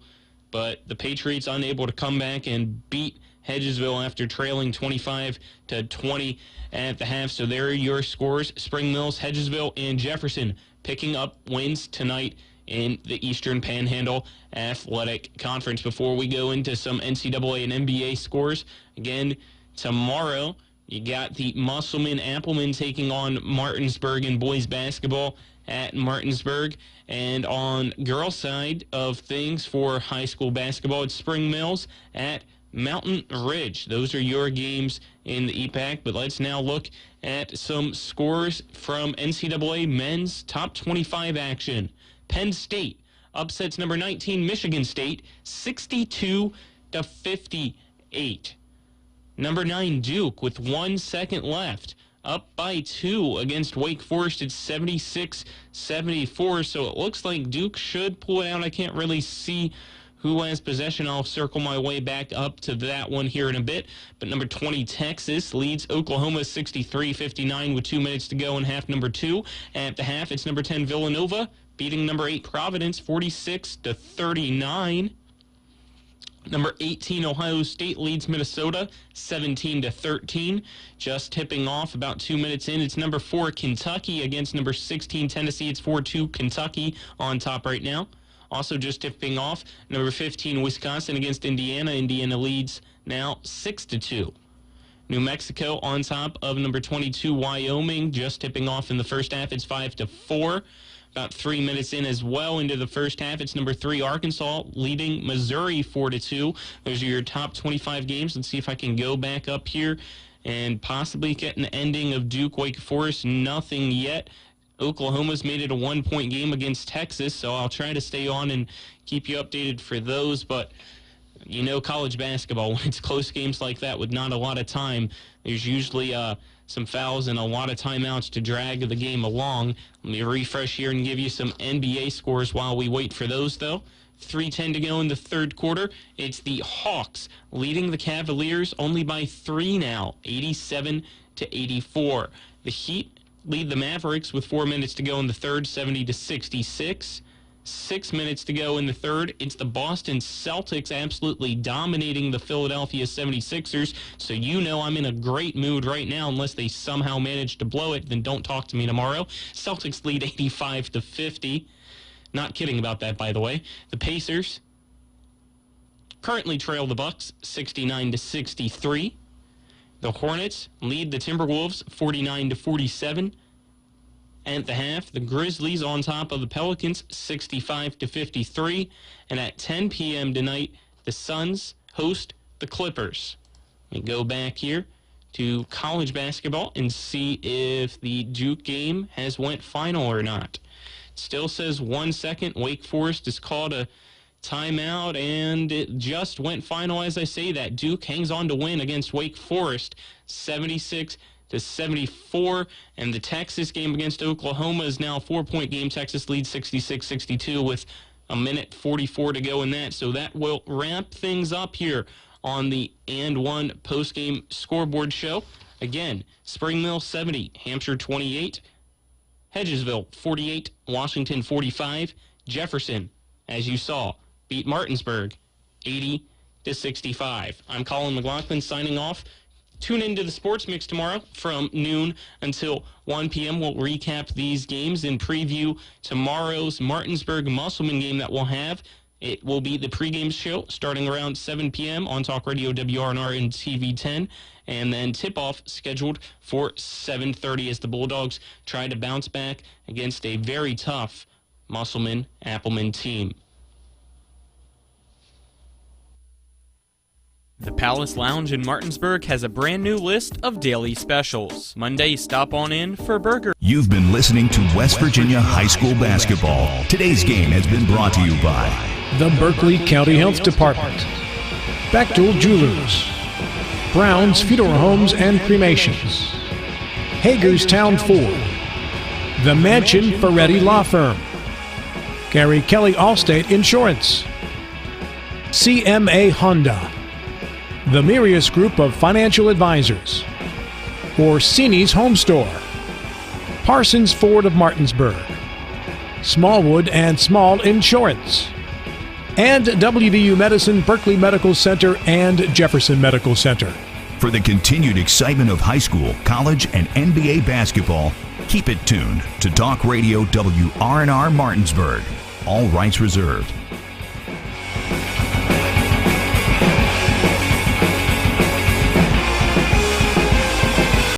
but the Patriots unable to come back and beat Hedgesville after trailing 25-20 at the half. So there are your scores. Spring Mills, Hedgesville, and Jefferson picking up wins tonight in the Eastern Panhandle Athletic Conference. Before we go into some NCAA and NBA scores, again, tomorrow you got the Musselman-Appleman taking on Martinsburg in boys basketball at Martinsburg. And on girls' side of things for high school basketball, it's Spring Mills at Mountain Ridge. Those are your games in the EPAC, but let's now look at some scores from NCAA men's top 25 action. Penn State upsets number 19 Michigan State 62-58. Number 9 Duke with 1 second left up by 2 against Wake Forest at 76-74. So it looks like Duke should pull it out. I can't really see who has possession. I'll circle my way back up to that one here in a bit. But number 20, Texas, leads Oklahoma 63-59 with 2 minutes to go in half number 2. At the half, it's number 10, Villanova, beating number 8, Providence 46-39. Number 18, Ohio State, leads Minnesota 17-13. Just tipping off about 2 minutes in, it's number 4, Kentucky, against number 16, Tennessee. It's 4-2, Kentucky on top right now. Also just tipping off, number 15, Wisconsin against Indiana. Indiana leads now 6-2. New Mexico on top of number 22, Wyoming, just tipping off in the first half. It's 5-4. About 3 minutes in as well into the first half. It's number 3, Arkansas, leading Missouri 4-2. Those are your top 25 games. Let's see if I can go back up here and possibly get an ending of Duke Wake Forest. Nothing yet. Oklahoma's made it a 1-point game against Texas, so I'll try to stay on and keep you updated for those. But you know, college basketball, when it's close games like that with not a lot of time, there's usually some fouls and a lot of timeouts to drag the game along. Let me refresh here and give you some NBA scores while we wait for those, though. 3:10 to go in the third quarter. It's the Hawks leading the Cavaliers only by 3 now, 87-84. The Heat lead the Mavericks with 4 minutes to go in the third, 70-66. 6 minutes to go in the third. It's the Boston Celtics absolutely dominating the Philadelphia 76ers. So you know I'm in a great mood right now. Unless they somehow manage to blow it, then don't talk to me tomorrow. Celtics lead 85-50. Not kidding about that, by the way. The Pacers currently trail the Bucks 69-63. The Hornets lead the Timberwolves 49-47. At the half, the Grizzlies on top of the Pelicans 65-53. And at 10 p.m. tonight, the Suns host the Clippers. Let me go back here to college basketball and see if the Duke game has went final or not. It still says 1 second. Wake Forest has called a timeout, and it just went final as I say that. Duke hangs on to win against Wake Forest 76-74, and the Texas game against Oklahoma is now a 4-point game. Texas leads 66-62 with a minute 44 to go in that. So that will wrap things up here on the And One post-game scoreboard show. Again, Spring Mill 70, Hampshire 28, Hedgesville 48, Washington 45, Jefferson, as you saw, beat Martinsburg 80-65. I'm Colin McLaughlin signing off. Tune into the Sports Mix tomorrow from noon until 1 p.m. We'll recap these games and preview tomorrow's Martinsburg Musselman game that we'll have. It will be the pregame show starting around 7 p.m. on Talk Radio WRNR and TV 10, and then tip-off scheduled for 7:30 as the Bulldogs try to bounce back against a very tough Musselman-Appleman team. The Palace Lounge in Martinsburg has a brand new list of daily specials. Monday, stop on in for burger. You've been listening to West Virginia High School Basketball. Today's game has been brought to you by the Berkeley County Health Department, Bechtel Jewelers, Brown's Funeral Homes and Cremations, Hagerstown Ford, the Mansion Ferretti Law Firm, Gary Kelly Allstate Insurance, CMA Honda, the Mirius Group of Financial Advisors, Orsini's Home Store, Parsons Ford of Martinsburg, Smallwood and Small Insurance, and WVU Medicine, Berkeley Medical Center, and Jefferson Medical Center. For the continued excitement of high school, college, and NBA basketball, keep it tuned to Talk Radio WRNR Martinsburg. All rights reserved.